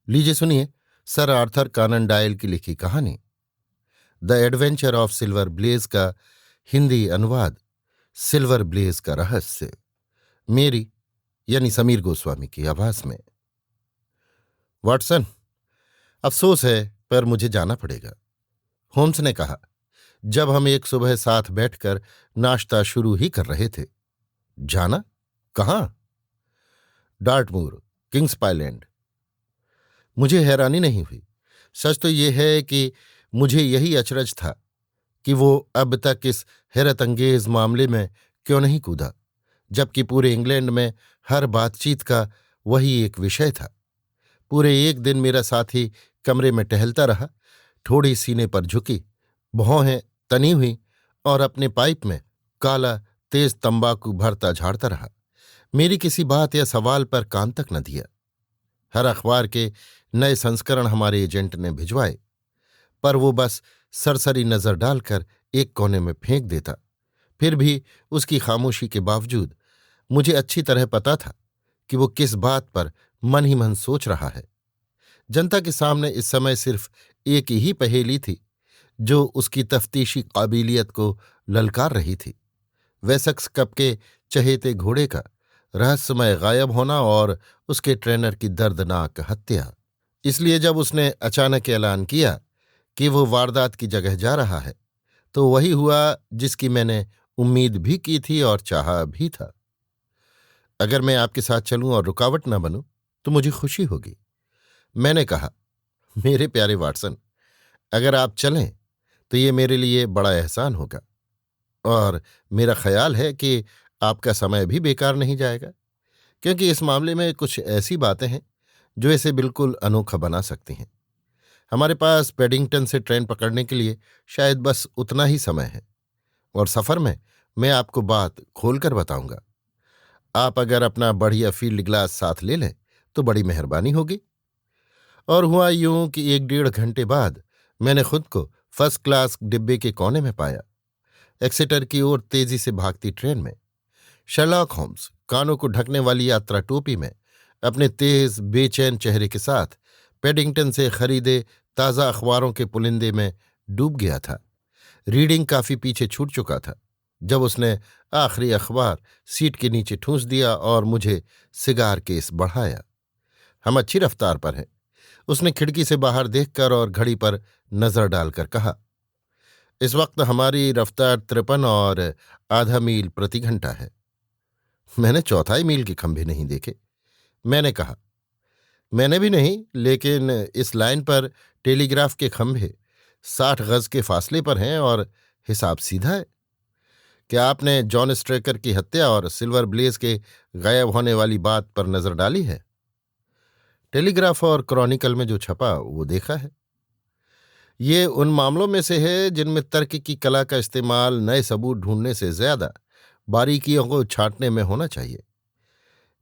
लीजिए सुनिए sir Arthur कानन dial की लिखी कहानी the adventure of Silver Blaze का हिंदी अनुवाद सिल्वर ब्लेज का रहस्य मेरी यानी समीर गोस्वामी की आवाज में। वाटसन, अफसोस है पर मुझे जाना पड़ेगा, होम्स ने कहा जब हम एक सुबह साथ बैठकर नाश्ता शुरू ही कर रहे थे। जाना? कहाँ? डार्टमूर, किंग्स पाइलैंड। मुझे हैरानी नहीं हुई। सच तो यह है कि मुझे यही अचरज था कि वो अब तक इस हैरतअंगेज मामले में क्यों नहीं कूदा, जबकि पूरे इंग्लैंड में हर बातचीत का वही एक विषय था। पूरे एक दिन मेरा साथी कमरे में टहलता रहा, ठोड़ी सीने पर झुकी, भौहें तनी हुई और अपने पाइप में काला तेज तंबाकू भरता झाड़ता रहा। मेरी किसी बात या सवाल पर कान तक न दिया। हर अखबार के नए संस्करण हमारे एजेंट ने भिजवाए, पर वो बस सरसरी नजर डालकर एक कोने में फेंक देता। फिर भी उसकी खामोशी के बावजूद मुझे अच्छी तरह पता था कि वो किस बात पर मन ही मन सोच रहा है। जनता के सामने इस समय सिर्फ एक ही पहेली थी जो उसकी तफ्तीशी काबिलियत को ललकार रही थी। वेसेक्स कप के चहेते घोड़े का रहस्यमय गायब होना और उसके ट्रेनर की दर्दनाक हत्या। इसलिए जब उसने अचानक ऐलान किया कि वो वारदात की जगह जा रहा है, तो वही हुआ जिसकी मैंने उम्मीद भी की थी और चाहा भी था। अगर मैं आपके साथ चलूं और रुकावट न बनूं तो मुझे खुशी होगी, मैंने कहा। मेरे प्यारे वाटसन, अगर आप चलें तो ये मेरे लिए बड़ा एहसान होगा, और मेरा ख्याल है कि आपका समय भी बेकार नहीं जाएगा, क्योंकि इस मामले में कुछ ऐसी बातें हैं जो इसे बिल्कुल अनोखा बना सकती हैं। हमारे पास पेडिंगटन से ट्रेन पकड़ने के लिए शायद बस उतना ही समय है, और सफर में मैं आपको बात खोलकर बताऊंगा। आप अगर अपना बढ़िया फील्ड ग्लास साथ ले लें तो बड़ी मेहरबानी होगी। और हुआ यूं कि 1-1.5 घंटे बाद मैंने खुद को फर्स्ट क्लास डिब्बे के कोने में पाया, एक्सेटर की ओर तेजी से भागती ट्रेन में। शर्लॉक होम्स कानों को ढकने वाली यात्रा टोपी में अपने तेज बेचैन चेहरे के साथ पेडिंगटन से खरीदे ताज़ा अखबारों के पुलिंदे में डूब गया था। रीडिंग काफी पीछे छूट चुका था जब उसने आखिरी अखबार सीट के नीचे ठूंस दिया और मुझे सिगार केस बढ़ाया। हम अच्छी रफ्तार पर हैं, उसने खिड़की से बाहर देखकर और घड़ी पर नजर डालकर कहा। इस वक्त हमारी रफ्तार 53 और आधा मील प्रति घंटा है। मैंने चौथाई मील के खंभे नहीं देखे, मैंने कहा। मैंने भी नहीं, लेकिन इस लाइन पर टेलीग्राफ के खंभे 60 गज के फासले पर हैं और हिसाब सीधा है। क्या आपने जॉन स्ट्रेकर की हत्या और सिल्वर ब्लेज के गायब होने वाली बात पर नजर डाली है? टेलीग्राफ और क्रॉनिकल में जो छपा वो देखा है। ये उन मामलों में से है जिनमें तर्क की कला का इस्तेमाल नए सबूत ढूंढने से ज्यादा बारीकियों को छांटने में होना चाहिए।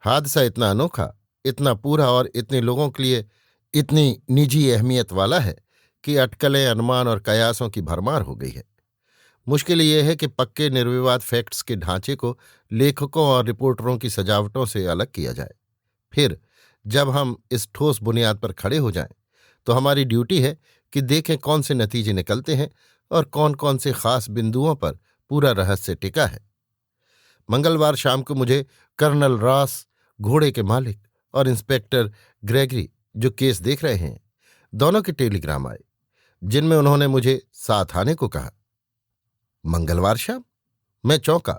हादसा इतना अनोखा, इतना पूरा और इतने लोगों के लिए इतनी निजी अहमियत वाला है कि अटकलें, अनुमान और कयासों की भरमार हो गई है। मुश्किल यह है कि पक्के निर्विवाद फैक्ट्स के ढांचे को लेखकों और रिपोर्टरों की सजावटों से अलग किया जाए। फिर जब हम इस ठोस बुनियाद पर खड़े हो जाएं, तो हमारी ड्यूटी है कि देखें कौन से नतीजे निकलते हैं और कौन कौन से खास बिंदुओं पर पूरा रहस्य टिका है। मंगलवार शाम को मुझे कर्नल रॉस, घोड़े के मालिक, और इंस्पेक्टर ग्रेगरी, जो केस देख रहे हैं, दोनों के टेलीग्राम आए, जिनमें उन्होंने मुझे साथ आने को कहा। मंगलवार शाम? मैं चौंका।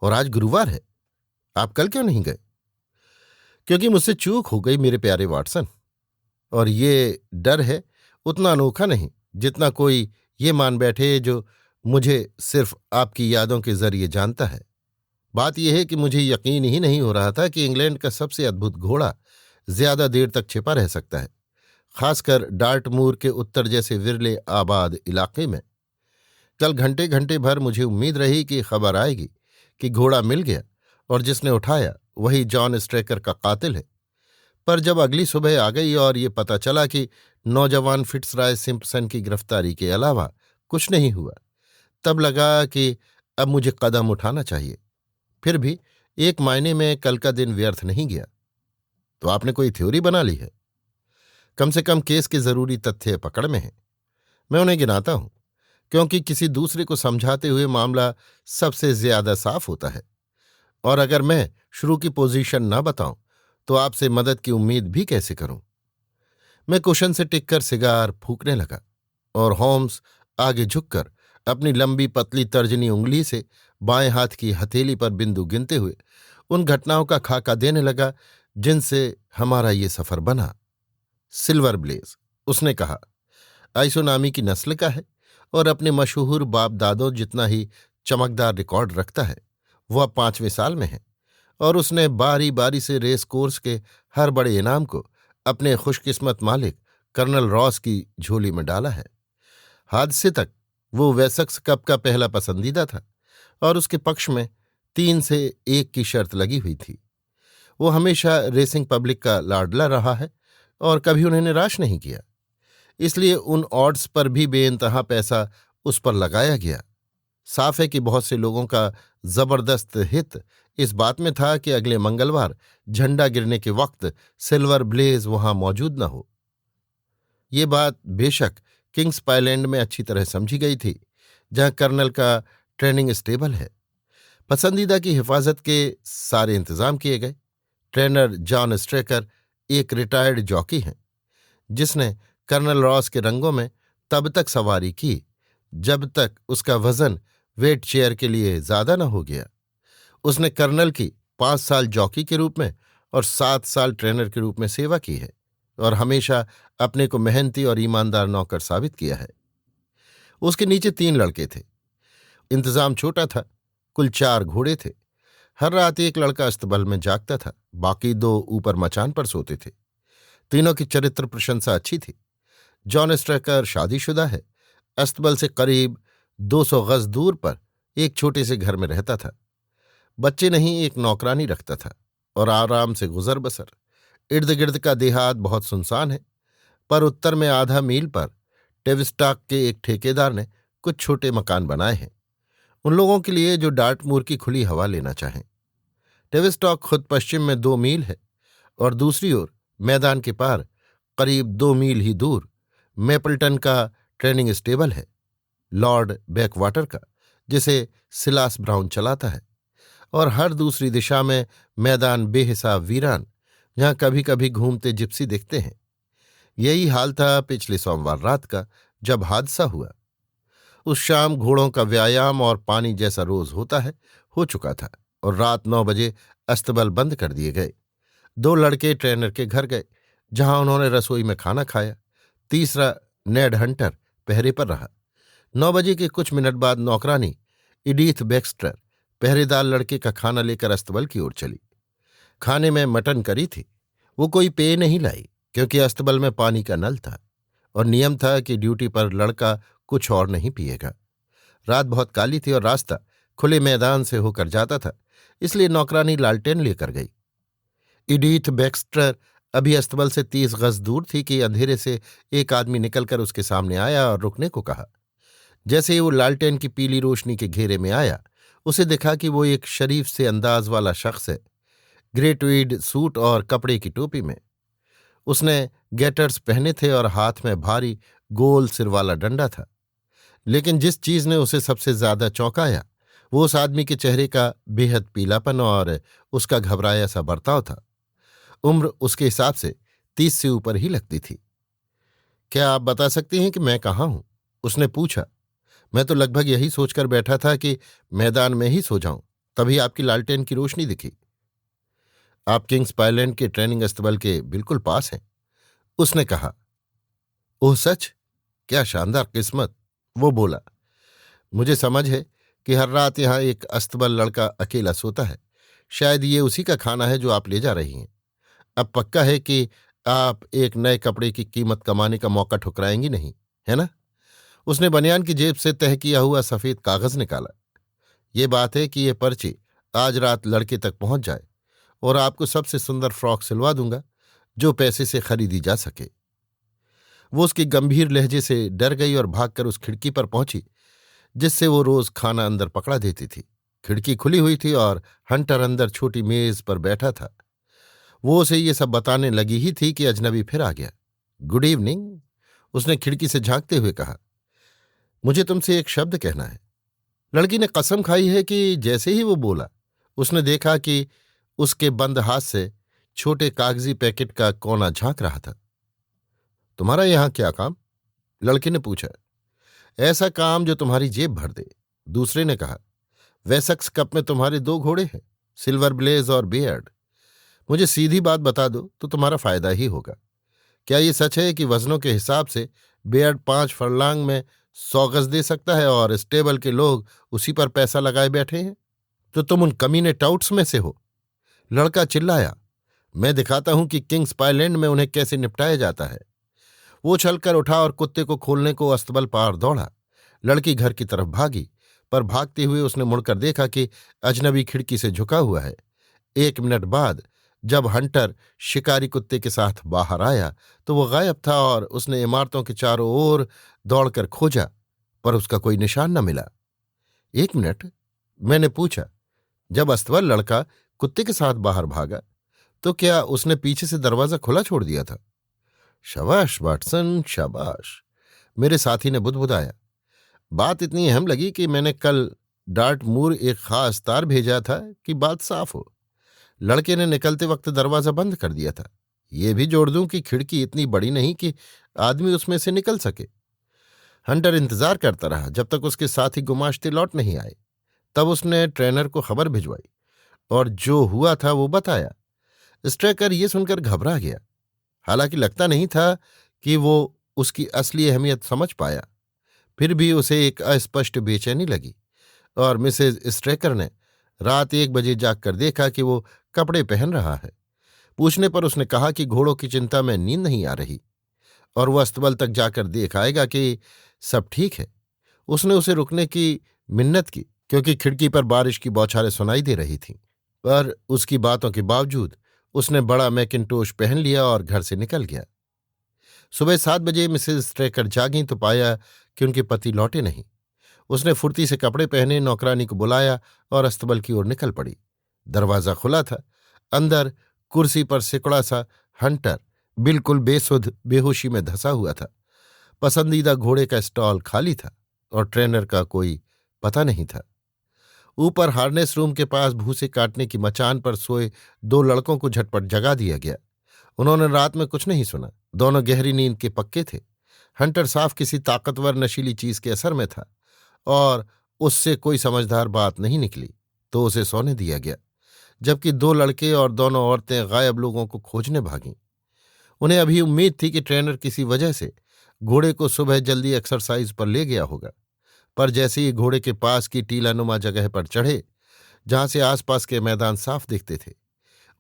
और आज गुरुवार है, आप कल क्यों नहीं गए? क्योंकि मुझसे चूक हो गई मेरे प्यारे वाटसन, और ये डर है उतना अनोखा नहीं जितना कोई ये मान बैठे जो मुझे सिर्फ आपकी यादों के जरिए जानता है। बात यह है कि मुझे यकीन ही नहीं हो रहा था कि इंग्लैंड का सबसे अद्भुत घोड़ा ज्यादा देर तक छिपा रह सकता है, खासकर डार्टमूर के उत्तर जैसे विरले आबाद इलाके में। कल घंटे घंटे भर मुझे उम्मीद रही कि खबर आएगी कि घोड़ा मिल गया और जिसने उठाया वही जॉन स्ट्रेकर का कातिल है। पर जब अगली सुबह आ गई और ये पता चला कि नौजवान फिट्सरॉय सिम्पसन की गिरफ्तारी के अलावा कुछ नहीं हुआ, तब लगा कि अब मुझे कदम उठाना चाहिए। फिर भी एक मायने में कल का दिन व्यर्थ नहीं गया। तो आपने कोई थ्योरी बना ली है? कम से कम केस के जरूरी तथ्य पकड़ में हैं। मैं उन्हें गिनाता हूं क्योंकि किसी दूसरे को समझाते हुए मामला सबसे ज्यादा साफ होता है। और अगर मैं शुरू की पोजीशन न बताऊं तो आपसे मदद की उम्मीद भी कैसे करूं। मैं कुशन से टिककर सिगार फूंकने लगा और होम्स आगे झुककर अपनी लंबी पतली तर्जनी उंगली से बाएं हाथ की हथेली पर बिंदु गिनते हुए उन घटनाओं का खाका देने लगा जिनसे हमारा ये सफर बना। सिल्वर ब्लेज, उसने कहा, आइसो नामी की नस्ल का है और अपने मशहूर बाप दादों जितना ही चमकदार रिकॉर्ड रखता है। वह अब 5वें साल में है और उसने बारी बारी से रेस कोर्स के हर बड़े इनाम को अपने खुशकिस्मत मालिक कर्नल रॉस की झोली में डाला है। हादसे तक वो वेसेक्स कप का पहला पसंदीदा था और उसके पक्ष में 3 से 1 की शर्त लगी हुई थी। वो हमेशा रेसिंग पब्लिक का लाडला रहा है और कभी उन्हें निराश नहीं किया, इसलिए उन ऑड्स पर भी बेइंतहा पैसा उस पर लगाया गया। साफ है कि बहुत से लोगों का जबरदस्त हित इस बात में था कि अगले मंगलवार झंडा गिरने के वक्त सिल्वर ब्लेज वहां मौजूद न हो। ये बात बेशक किंग्स पाइलैंड में अच्छी तरह समझी गई थी, जहां कर्नल का ट्रेनिंग स्टेबल है। पसंदीदा की हिफाजत के सारे इंतजाम किए गए। ट्रेनर जॉन स्ट्रेकर एक रिटायर्ड जॉकी हैं जिसने कर्नल रॉस के रंगों में तब तक सवारी की जब तक उसका वजन वेट चेयर के लिए ज्यादा न हो गया। उसने कर्नल की 5 साल जॉकी के रूप में और 7 साल ट्रेनर के रूप में सेवा की है और हमेशा अपने को मेहनती और ईमानदार नौकर साबित किया है। उसके नीचे 3 लड़के थे। इंतजाम छोटा था, कुल 4 घोड़े थे। हर रात एक लड़का अस्तबल में जागता था, बाकी 2 ऊपर मचान पर सोते थे। तीनों की चरित्र प्रशंसा अच्छी थी। जॉन स्ट्रैकर शादीशुदा है, अस्तबल से करीब 200 गज दूर पर एक छोटे से घर में रहता था। बच्चे नहीं, एक नौकरानी रखता था और आराम से गुजर बसर। इर्द गिर्द का देहात बहुत सुनसान है, पर उत्तर में आधा मील पर टेविस्टॉक के एक ठेकेदार ने कुछ छोटे मकान बनाए हैं उन लोगों के लिए जो डार्टमूर की खुली हवा लेना चाहें। टेविस्टॉक खुद पश्चिम में 2 मील है और दूसरी ओर मैदान के पार करीब 2 मील ही दूर मेपल्टन का ट्रेनिंग स्टेबल है, लॉर्ड बैकवाटर का, जिसे सिलास ब्राउन चलाता है। और हर दूसरी दिशा में मैदान बेहिसाब वीरान, जहां कभी कभी घूमते जिप्सी दिखते हैं। यही हाल था पिछले सोमवार रात का, जब हादसा हुआ। उस शाम घोड़ों का व्यायाम और पानी जैसा रोज होता है हो चुका था और रात 9 बजे अस्तबल बंद कर दिए गए। 2 लड़के ट्रेनर के घर गए, जहां उन्होंने रसोई में खाना खाया। तीसरा नेड हंटर पहरे पर रहा। 9 बजे के कुछ मिनट बाद नौकरानी इडीथ बैक्स्टर पहरेदार लड़के का खाना लेकर अस्तबल की ओर चली। खाने में मटन करी थी। वो कोई पेय नहीं लाई क्योंकि अस्तबल में पानी का नल था और नियम था कि ड्यूटी पर लड़का कुछ और नहीं पिएगा। रात बहुत काली थी और रास्ता खुले मैदान से होकर जाता था, इसलिए नौकरानी लालटेन लेकर गई। इडीथ बैक्स्टर अभी अस्तबल से 30 गज दूर थी कि अंधेरे से एक आदमी निकलकर उसके सामने आया और रुकने को कहा। जैसे ही वो लालटेन की पीली रोशनी के घेरे में आया, उसे दिखा कि वो एक शरीफ से अंदाज वाला शख्स है, ग्रे ट्वीड सूट और कपड़े की टोपी में। उसने गेटर्स पहने थे और हाथ में भारी गोल सिर वाला डंडा था। लेकिन जिस चीज ने उसे सबसे ज्यादा चौंकाया वो उस आदमी के चेहरे का बेहद पीलापन और उसका घबराया सा बर्ताव था। उम्र उसके हिसाब से 30 से ऊपर ही लगती थी। क्या आप बता सकती हैं कि मैं कहाँ हूं? उसने पूछा। मैं तो लगभग यही सोचकर बैठा था कि मैदान में ही सो जाऊं, तभी आपकी लालटेन की रोशनी दिखी। आप किंग्स पाइलैंड के ट्रेनिंग अस्तबल के बिल्कुल पास हैं, उसने कहा। ओह सच, क्या शानदार किस्मत, वो बोला। मुझे समझ है कि हर रात यहां एक अस्तबल लड़का अकेला सोता है। शायद ये उसी का खाना है जो आप ले जा रही हैं। अब पक्का है कि आप एक नए कपड़े की कीमत कमाने का मौका ठुकराएंगी नहीं, है ना? उसने बनियान की जेब से तह किया हुआ सफेद कागज निकाला। ये बात है कि ये पर्ची आज रात लड़के तक पहुंच जाए और आपको सबसे सुंदर फ्रॉक सिलवा दूंगा जो पैसे से खरीदी जा सके। वो उसकी गंभीर लहजे से डर गई और भागकर उस खिड़की पर पहुंची जिससे वो रोज खाना अंदर पकड़ा देती थी। खिड़की खुली हुई थी और हंटर अंदर छोटी मेज पर बैठा था। वो उसे ये सब बताने लगी ही थी कि अजनबी फिर आ गया। गुड इवनिंग, उसने खिड़की से झांकते हुए कहा। मुझे तुमसे एक शब्द कहना है। लड़की ने कसम खाई है कि जैसे ही वो बोला, उसने देखा कि उसके बंद हाथ से छोटे कागजी पैकेट का कोना झांक रहा था। तुम्हारा यहां क्या काम? लड़के ने पूछा। ऐसा काम जो तुम्हारी जेब भर दे, दूसरे ने कहा। वेसेक्स कप में तुम्हारे दो घोड़े हैं, सिल्वर ब्लेज और बियर्ड। मुझे सीधी बात बता दो तो तुम्हारा फायदा ही होगा। क्या ये सच है कि वजनों के हिसाब से बियर्ड 5 फरलांग में 100 गज दे सकता है और स्टेबल के लोग उसी पर पैसा लगाए बैठे हैं? तो तुम उन कमीने टाउट्स में से हो। लड़का चिल्लाया। मैं दिखाता हूं कि किंग्स पाइलैंड में उन्हें कैसे निपटाया जाता है। वो छलकर उठा और कुत्ते को खोलने को अस्तबल पार दौड़ा। लड़की घर की तरफ भागी, पर भागते हुए उसने मुड़कर देखा कि अजनबी खिड़की से झुका हुआ है। 1 मिनट बाद जब हंटर शिकारी कुत्ते के साथ बाहर आया तो वो गायब था और उसने इमारतों के चारों ओर दौड़कर खोजा, पर उसका कोई निशान न मिला। 1 मिनट, मैंने पूछा। जब अस्तबल लड़का कुत्ते के साथ बाहर भागा तो क्या उसने पीछे से दरवाजा खुला छोड़ दिया था? शाबाश वाटसन, शाबाश, मेरे साथी ने बुदबुदाया। बात इतनी अहम लगी कि मैंने कल डार्टमूर एक खास तार भेजा था कि बात साफ हो। लड़के ने निकलते वक्त दरवाजा बंद कर दिया था। ये भी जोड़ दूं कि खिड़की इतनी बड़ी नहीं कि आदमी उसमें से निकल सके। हंटर इंतजार करता रहा जब तक उसके साथी गुमाश्ते लौट नहीं आए। तब उसने ट्रेनर को खबर भिजवाई और जो हुआ था वो बताया। स्ट्रेकर ये सुनकर घबरा गया। हालांकि लगता नहीं था कि वो उसकी असली अहमियत समझ पाया, फिर भी उसे एक अस्पष्ट बेचैनी लगी। और मिसेज स्ट्रेकर ने रात 1 बजे जागकर देखा कि वो कपड़े पहन रहा है। पूछने पर उसने कहा कि घोड़ों की चिंता में नींद नहीं आ रही और वह अस्तबल तक जाकर देख आएगा कि सब ठीक है। उसने उसे रुकने की मिन्नत की क्योंकि खिड़की पर बारिश की बौछारें सुनाई दे रही थीं, पर उसकी बातों के बावजूद उसने बड़ा मैकिन्टोश पहन लिया और घर से निकल गया। सुबह 7 बजे मिसेज स्ट्रेकर जागीं तो पाया कि उनके पति लौटे नहीं। उसने फुर्ती से कपड़े पहने, नौकरानी को बुलाया और अस्तबल की ओर निकल पड़ी। दरवाजा खुला था। अंदर कुर्सी पर सिकुड़ा सा हंटर बिल्कुल बेसुध बेहोशी में धंसा हुआ था। पसंदीदा घोड़े का स्टॉल खाली था और ट्रेनर का कोई पता नहीं था। ऊपर हार्नेस रूम के पास भूसे काटने की मचान पर सोए 2 लड़कों को झटपट जगा दिया गया। उन्होंने रात में कुछ नहीं सुना। दोनों गहरी नींद के पक्के थे। हंटर साफ किसी ताकतवर नशीली चीज के असर में था और उससे कोई समझदार बात नहीं निकली, तो उसे सोने दिया गया, जबकि 2 लड़के और दोनों औरतें गायब लोगों को खोजने भागीं। उन्हें अभी उम्मीद थी कि ट्रेनर किसी वजह से घोड़े को सुबह जल्दी एक्सरसाइज पर ले गया होगा, पर जैसे ही घोड़े के पास की टीलानुमा जगह पर चढ़े, जहां से आसपास के मैदान साफ दिखते थे,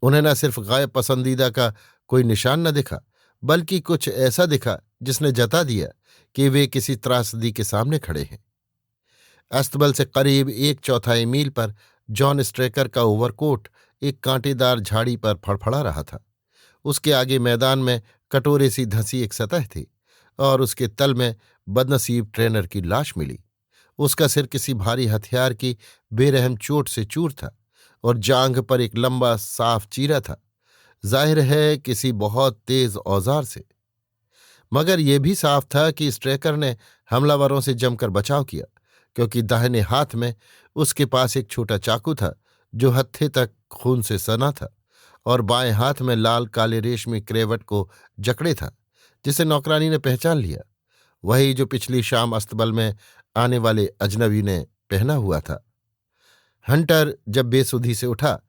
उन्हें न सिर्फ गायब पसंदीदा का कोई निशान न दिखा, बल्कि कुछ ऐसा दिखा जिसने जता दिया कि वे किसी त्रासदी के सामने खड़े हैं। अस्तबल से करीब 1/4 मील पर जॉन स्ट्रेकर का ओवरकोट एक कांटेदार झाड़ी पर फड़फड़ा रहा था। उसके आगे मैदान में कटोरे सी धंसी एक सतह थी और उसके तल में बदनसीब ट्रेनर की लाश मिली। उसका सिर किसी भारी हथियार की बेरहम चोट से चूर था और जांघ पर एक लंबा साफ चीरा था, जाहिर है किसी बहुत तेज औजार से। मगर यह भी साफ था कि स्ट्रेकर ने हमलावरों से जमकर बचाव किया, क्योंकि दाहिने हाथ में उसके पास एक छोटा चाकू था जो हत्थे तक खून से सना था और बाएं हाथ में लाल काले रेशमी क्रेवट को जकड़े था, जिसे नौकरानी ने पहचान लिया। वही जो पिछली शाम अस्तबल में आने वाले अजनबी ने पहना हुआ था। हंटर जब बेसुधी से उठा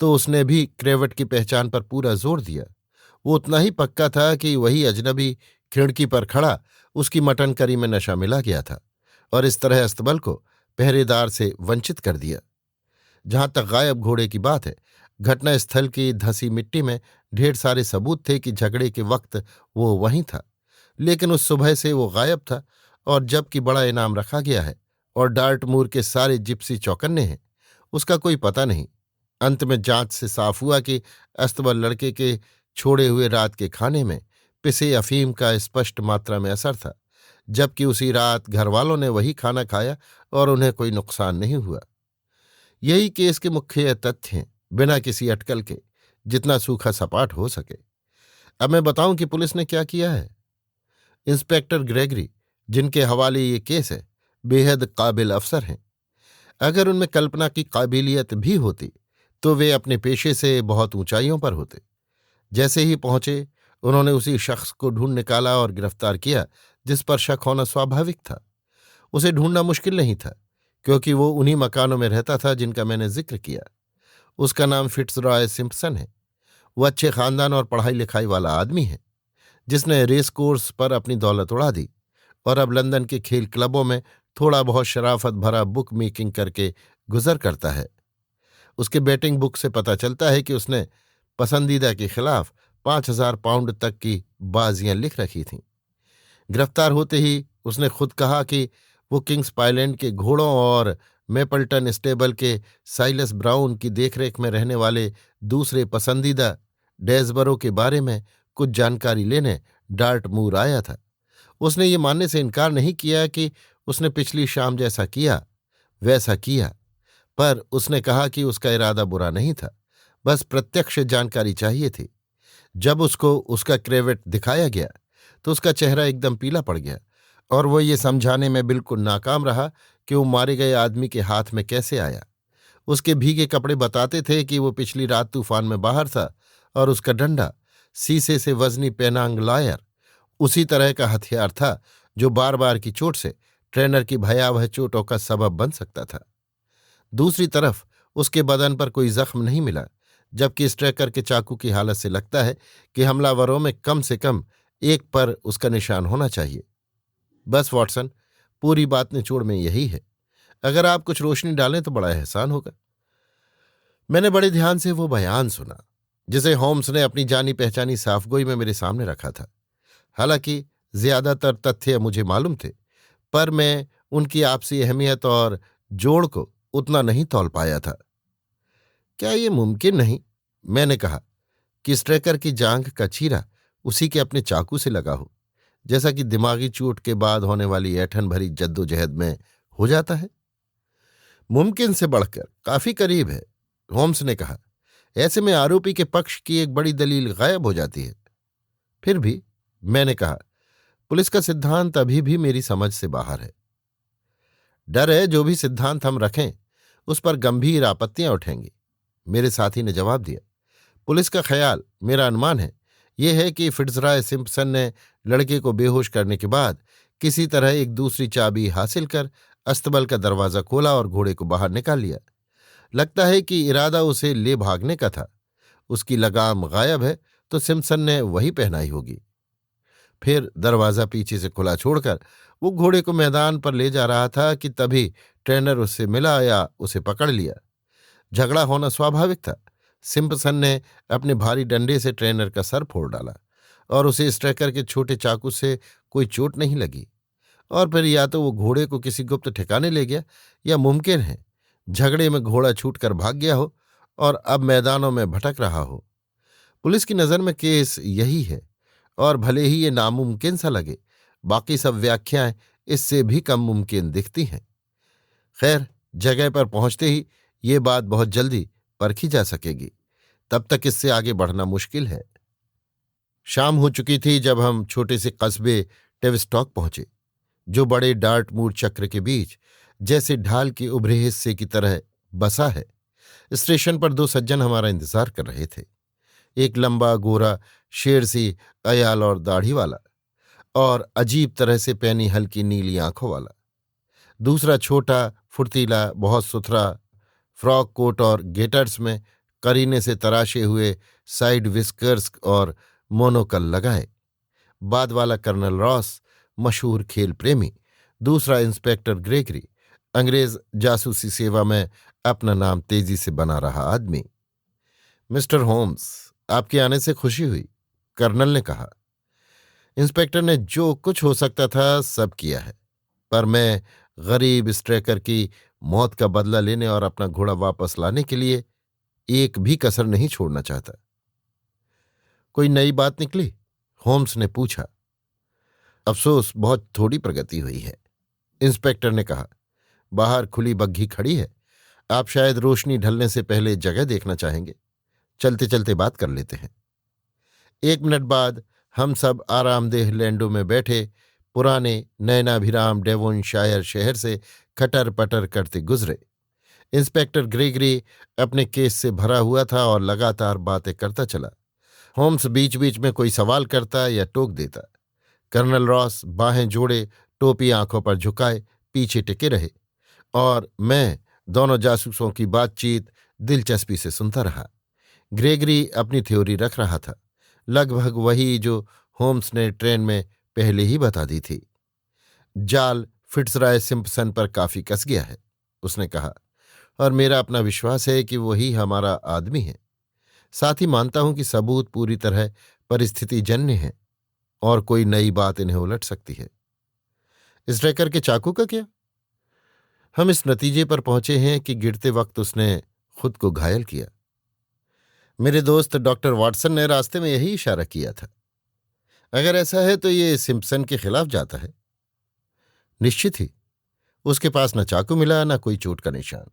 तो उसने भी क्रेवट की पहचान पर पूरा जोर दिया। वो उतना ही पक्का था कि वही अजनबी खिड़की पर खड़ा उसकी मटन करी में नशा मिला गया था और इस तरह अस्तबल को पहरेदार से वंचित कर दिया। जहां तक गायब घोड़े की बात है, घटनास्थल की धंसी मिट्टी में ढेर सारे सबूत थे कि झगड़े के वक्त वो वहीं था, लेकिन उस सुबह से वो गायब था। और जबकि बड़ा इनाम रखा गया है और डार्टमूर के सारे जिप्सी चौकन्ने हैं, उसका कोई पता नहीं। अंत में जांच से साफ हुआ कि अस्तबल लड़के के छोड़े हुए रात के खाने में पिसे अफीम का स्पष्ट मात्रा में असर था, जबकि उसी रात घरवालों ने वही खाना खाया और उन्हें कोई नुकसान नहीं हुआ। यही केस के मुख्य तथ्य हैं, बिना किसी अटकल के, जितना सूखा सपाट हो सके। अब मैं बताऊं कि पुलिस ने क्या किया है। इंस्पेक्टर ग्रेगरी, जिनके हवाले ये केस है, बेहद काबिल अफसर हैं। अगर उनमें कल्पना की काबिलियत भी होती तो वे अपने पेशे से बहुत ऊंचाइयों पर होते। जैसे ही पहुंचे, उन्होंने उसी शख्स को ढूंढ निकाला और गिरफ्तार किया जिस पर शक होना स्वाभाविक था। उसे ढूंढना मुश्किल नहीं था, क्योंकि वो उन्हीं मकानों में रहता था जिनका मैंने जिक्र किया। उसका नाम फिट्जरॉय सिम्पसन है। वो अच्छे खानदान और पढ़ाई लिखाई वाला आदमी है, जिसने रेस कोर्स पर अपनी दौलत उड़ा दी और अब लंदन के खेल क्लबों में थोड़ा बहुत शराफत भरा बुक मेकिंग करके गुजर करता है। उसके बैटिंग बुक से पता चलता है कि उसने पसंदीदा के खिलाफ 5,000 पाउंड तक की बाजियां लिख रखी थीं। गिरफ्तार होते ही उसने खुद कहा कि वो किंग्स पाइलैंड के घोड़ों और मेपल्टन स्टेबल के साइलस ब्राउन की देखरेख में रहने वाले दूसरे पसंदीदा डेजबरो के बारे में कुछ जानकारी लेने डार्टमूर आया था। उसने ये मानने से इनकार नहीं किया कि उसने पिछली शाम जैसा किया वैसा किया, पर उसने कहा कि उसका इरादा बुरा नहीं था, बस प्रत्यक्ष जानकारी चाहिए थी। जब उसको उसका क्रेवेट दिखाया गया तो उसका चेहरा एकदम पीला पड़ गया और वो ये समझाने में बिल्कुल नाकाम रहा कि वो मारे गए आदमी के हाथ में कैसे आया। उसके भीगे कपड़े बताते थे कि वो पिछली रात तूफान में बाहर था और उसका डंडा शीशे से वजनी पेनांग लायर उसी तरह का हथियार था जो बार बार की चोट से ट्रेनर की भयावह चोटों का सबब बन सकता था। दूसरी तरफ उसके बदन पर कोई जख्म नहीं मिला, जबकि स्ट्रैकर के चाकू की हालत से लगता है कि हमलावरों में कम से कम एक पर उसका निशान होना चाहिए। बस वॉटसन, पूरी बात निचोड़ में यही है। अगर आप कुछ रोशनी डालें तो बड़ा एहसान होगा। मैंने बड़े ध्यान से वो बयान सुना जिसे होम्स ने अपनी जानी पहचानी साफगोई में मेरे सामने रखा था। हालांकि ज्यादातर तथ्य मुझे मालूम थे, पर मैं उनकी आपसी अहमियत और जोड़ को उतना नहीं तौल पाया था। क्या ये मुमकिन नहीं, मैंने कहा, कि स्ट्रेकर की जांघ का चीरा उसी के अपने चाकू से लगा हो, जैसा कि दिमागी चोट के बाद होने वाली ऐंठन भरी जद्दोजहद में हो जाता है? मुमकिन से बढ़कर काफी करीब है, होम्स ने कहा। ऐसे में आरोपी के पक्ष की एक बड़ी दलील गायब हो जाती है। फिर भी, मैंने कहा, पुलिस का सिद्धांत अभी भी मेरी समझ से बाहर है। डर है जो भी सिद्धांत हम रखें उस पर गंभीर आपत्तियां उठेंगी, मेरे साथी ने जवाब दिया। पुलिस का ख्याल, मेरा अनुमान है, यह है कि फिट्जरॉय सिम्पसन ने लड़के को बेहोश करने के बाद किसी तरह एक दूसरी चाबी हासिल कर अस्तबल का दरवाजा खोला और घोड़े को बाहर निकाल लिया। लगता है कि इरादा उसे ले भागने का था। उसकी लगाम गायब है तो सिम्पसन ने वही पहनाई होगी। फिर दरवाजा पीछे से खुला छोड़कर वो घोड़े को मैदान पर ले जा रहा था कि तभी ट्रेनर उससे मिला या उसे पकड़ लिया। झगड़ा होना स्वाभाविक था। सिम्पसन ने अपने भारी डंडे से ट्रेनर का सर फोड़ डाला और उसे स्ट्रैकर के छोटे चाकू से कोई चोट नहीं लगी। और फिर या तो वो घोड़े को किसी गुप्त ठिकाने ले गया या मुमकिन है झगड़े में घोड़ा छूटकर भाग गया हो और अब मैदानों में भटक रहा हो। पुलिस की नज़र में केस यही है, और भले ही ये नामुमकिन सा लगे, बाकी सब व्याख्याएं इससे भी कम मुमकिन दिखती हैं। खैर, जगह पर पहुंचते ही ये बात बहुत जल्दी परखी जा सकेगी, तब तक इससे आगे बढ़ना मुश्किल है। शाम हो चुकी थी जब हम छोटे से कस्बे टेविस्टॉक पहुंचे, जो बड़े डार्टमूर चक्र के बीच जैसे ढाल के उभरे हिस्से की तरह बसा है। स्टेशन पर दो सज्जन हमारा इंतजार कर रहे थे। एक लंबा गोरा शेर सी अयाल और दाढ़ी वाला और अजीब तरह से पहनी हल्की नीली आंखों वाला। दूसरा छोटा फुर्तीला, बहुत सुथरा फ्रॉक कोट और गेटर्स में करीने से तराशे हुए साइड विस्कर्स और मोनोकल लगाए। बाद वाला कर्नल रॉस, मशहूर खेल प्रेमी। दूसरा इंस्पेक्टर ग्रेगरी, अंग्रेज जासूसी सेवा में अपना नाम तेजी से बना रहा आदमी। मिस्टर होम्स, आपके आने से खुशी हुई, कर्नल ने कहा। इंस्पेक्टर ने जो कुछ हो सकता था सब किया है, पर मैं गरीब स्ट्रैकर की मौत का बदला लेने और अपना घोड़ा वापस लाने के लिए एक भी कसर नहीं छोड़ना चाहता। कोई नई बात निकली? होम्स ने पूछा। अफसोस, बहुत थोड़ी प्रगति हुई है, इंस्पेक्टर ने कहा। बाहर खुली बग्घी खड़ी है। आप शायद रोशनी ढलने से पहले जगह देखना चाहेंगे। चलते चलते बात कर लेते हैं। 1 मिनट बाद हम सब आरामदेह लैंडों में बैठे पुराने नयनाभिराम डेवोनशायर शहर से खटर पटर करते गुजरे। इंस्पेक्टर ग्रेगरी अपने केस से भरा हुआ था और लगातार बातें करता चला। होम्स बीच बीच में कोई सवाल करता या टोक देता। कर्नल रॉस बाहें जोड़े, टोपी आंखों पर झुकाए पीछे टिके रहे और मैं दोनों जासूसों की बातचीत दिलचस्पी से सुनता रहा। ग्रेगरी अपनी थ्योरी रख रहा था, लगभग वही जो होम्स ने ट्रेन में पहले ही बता दी थी। जाल फिट्जरॉय सिम्पसन पर काफी कस गया है, उसने कहा, और मेरा अपना विश्वास है कि वही हमारा आदमी है। साथ ही मानता हूं कि सबूत पूरी तरह परिस्थितिजन्य है और कोई नई बात इन्हें उलट सकती है। स्ट्रेकर के चाकू का क्या? हम इस नतीजे पर पहुंचे हैं कि गिरते वक्त उसने खुद को घायल किया। मेरे दोस्त डॉक्टर वाटसन ने रास्ते में यही इशारा किया था। अगर ऐसा है तो ये सिम्पसन के खिलाफ जाता है। निश्चित ही। उसके पास न चाकू मिला न कोई चोट का निशान।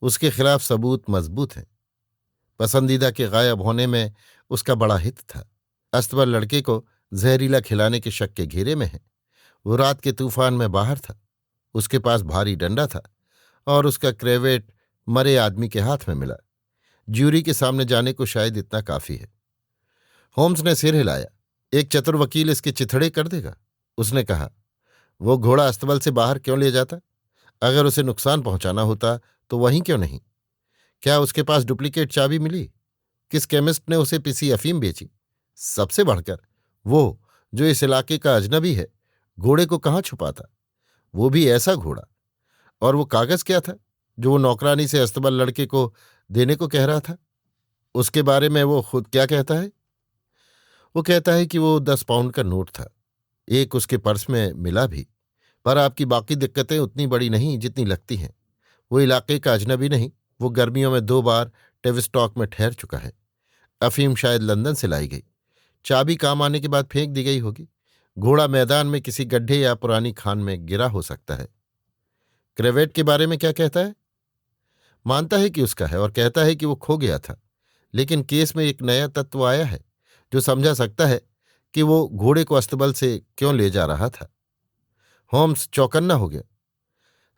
उसके खिलाफ सबूत मजबूत है। पसंदीदा के गायब होने में उसका बड़ा हित था। अस्तबल लड़के को जहरीला खिलाने के शक के घेरे में है। वो रात के तूफान में बाहर था। उसके पास भारी डंडा था और उसका क्रेवेट मरे आदमी के हाथ में मिला। ज्यूरी के सामने जाने को शायद इतना काफी है। होम्स ने सिर हिलाया। एक चतुर वकील इसके चिथड़े कर देगा, उसने कहा। वो घोड़ा अस्तबल से बाहर क्यों ले जाता? अगर उसे नुकसान पहुंचाना होता तो वहीं क्यों नहीं? क्या उसके पास डुप्लीकेट चाबी मिली? किस केमिस्ट ने उसे पिसी अफीम बेची? सबसे बढ़कर वो जो इस इलाके का अजनबी है, घोड़े को कहाँ छुपाता? वो भी ऐसा घोड़ा। और वो कागज क्या था जो वो नौकरानी से अस्तबल लड़के को देने को कह रहा था? उसके बारे में वो खुद क्या कहता है? वो कहता है कि वो 10 पाउंड का नोट था। एक उसके पर्स में मिला भी। पर आपकी बाकी दिक्कतें उतनी बड़ी नहीं जितनी लगती हैं। वो इलाके का अजनबी नहीं। वो गर्मियों में 2 बार टेविस्टॉक में ठहर चुका है। अफीम शायद लंदन से लाई गई। चाबी काम आने के बाद फेंक दी गई होगी। घोड़ा मैदान में किसी गड्ढे या पुरानी खान में गिरा हो सकता है। क्रेवेट के बारे में क्या कहता है? मानता है कि उसका है और कहता है कि वो खो गया था। लेकिन केस में एक नया तत्व आया है जो समझा सकता है कि वो घोड़े को अस्तबल से क्यों ले जा रहा था। होम्स चौकन्ना हो गया।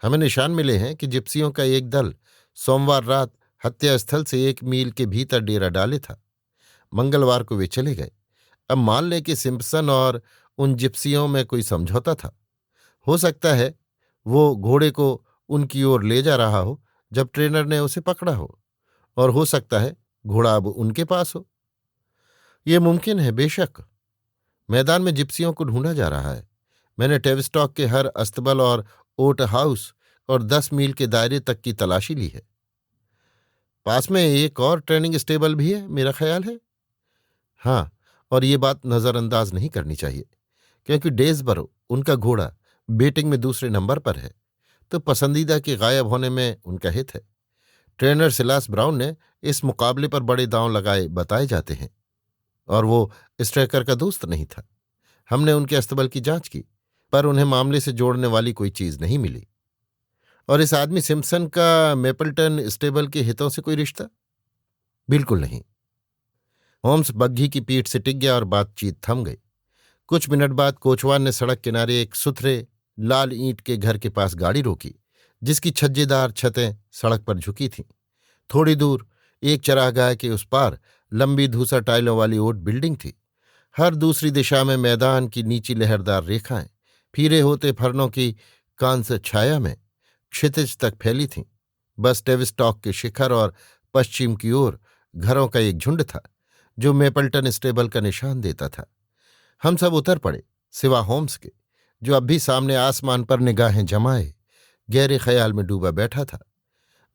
हमें निशान मिले हैं कि जिप्सियों का एक दल सोमवार रात हत्यास्थल से 1 मील के भीतर डेरा डाले था। मंगलवार को वे चले गए। अब मान लें कि सिम्पसन और उन जिप्सियों में कोई समझौता था। हो सकता है वो घोड़े को उनकी ओर ले जा रहा हो जब ट्रेनर ने उसे पकड़ा हो, और हो सकता है घोड़ा अब उनके पास हो। ये मुमकिन है, बेशक। मैदान में जिप्सियों को ढूंढा जा रहा है। मैंने टेविस्टॉक के हर अस्तबल और ओट हाउस और 10 मील के दायरे तक की तलाशी ली है। पास में एक और ट्रेनिंग स्टेबल भी है, मेरा ख्याल है। हाँ, और ये बात नजरअंदाज नहीं करनी चाहिए, क्योंकि डेज़बरो, उनका घोड़ा, बेटिंग में दूसरे नंबर पर है, तो पसंदीदा के गायब होने में उनका हित है। ट्रेनर सिलास ब्राउन ने इस मुकाबले पर बड़े दांव लगाए बताए जाते हैं, और वो स्ट्रेकर का दोस्त नहीं था। हमने उनके अस्तबल की जांच की, पर उन्हें मामले से जोड़ने वाली कोई चीज नहीं मिली। और इस आदमी सिम्पसन का मेपल्टन स्टेबल के हितों से कोई रिश्ता? बिल्कुल नहीं। होम्स बग्घी की पीठ से टिक गया और बातचीत थम गई। कुछ मिनट बाद कोचवान ने सड़क किनारे एक सुथरे लाल ईंट के घर के पास गाड़ी रोकी, जिसकी छज्जेदार छतें सड़क पर झुकी थीं। थोड़ी दूर एक चरागाह के उस पार लंबी धूसा टाइलों वाली ओट बिल्डिंग थी। हर दूसरी दिशा में मैदान की नीची लहरदार रेखाएं फीरे होते फरनों की कांस छाया में क्षितिज तक फैली थीं। बस टेविस्टॉक के शिखर और पश्चिम की ओर घरों का एक झुंड था जो मेपल्टन स्टेबल का निशान देता था। हम सब उतर पड़े, सिवा होम्स के, जो अब भी सामने आसमान पर निगाहें जमाए गहरे ख्याल में डूबा बैठा था।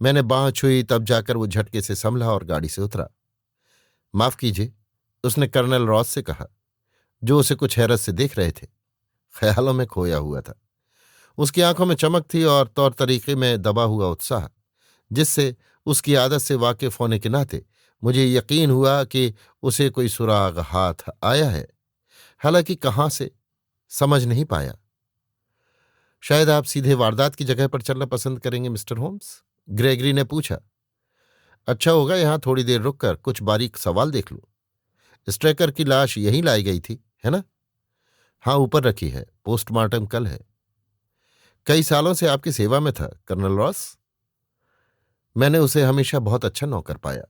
मैंने बांह छुई, तब जाकर वो झटके से संभला और गाड़ी से उतरा। माफ कीजिए, उसने कर्नल रॉस से कहा, जो उसे कुछ हैरत से देख रहे थे। ख्यालों में खोया हुआ था। उसकी आंखों में चमक थी और तौर तरीके में दबा हुआ उत्साह, जिससे उसकी आदत से वाकिफ होने के नाते मुझे यकीन हुआ कि उसे कोई सुराग हाथ आया है। हालांकि कहाँ से, समझ नहीं पाया। शायद आप सीधे वारदात की जगह पर चलना पसंद करेंगे, मिस्टर होम्स? ग्रेगरी ने पूछा। अच्छा होगा यहां थोड़ी देर रुककर कुछ बारीक सवाल देख लूं। स्ट्रेकर की लाश यहीं लाई गई थी, है ना? हाँ, ऊपर रखी है, पोस्टमार्टम कल है। कई सालों से आपकी सेवा में था कर्नल रॉस। मैंने उसे हमेशा बहुत अच्छा नौकर पाया।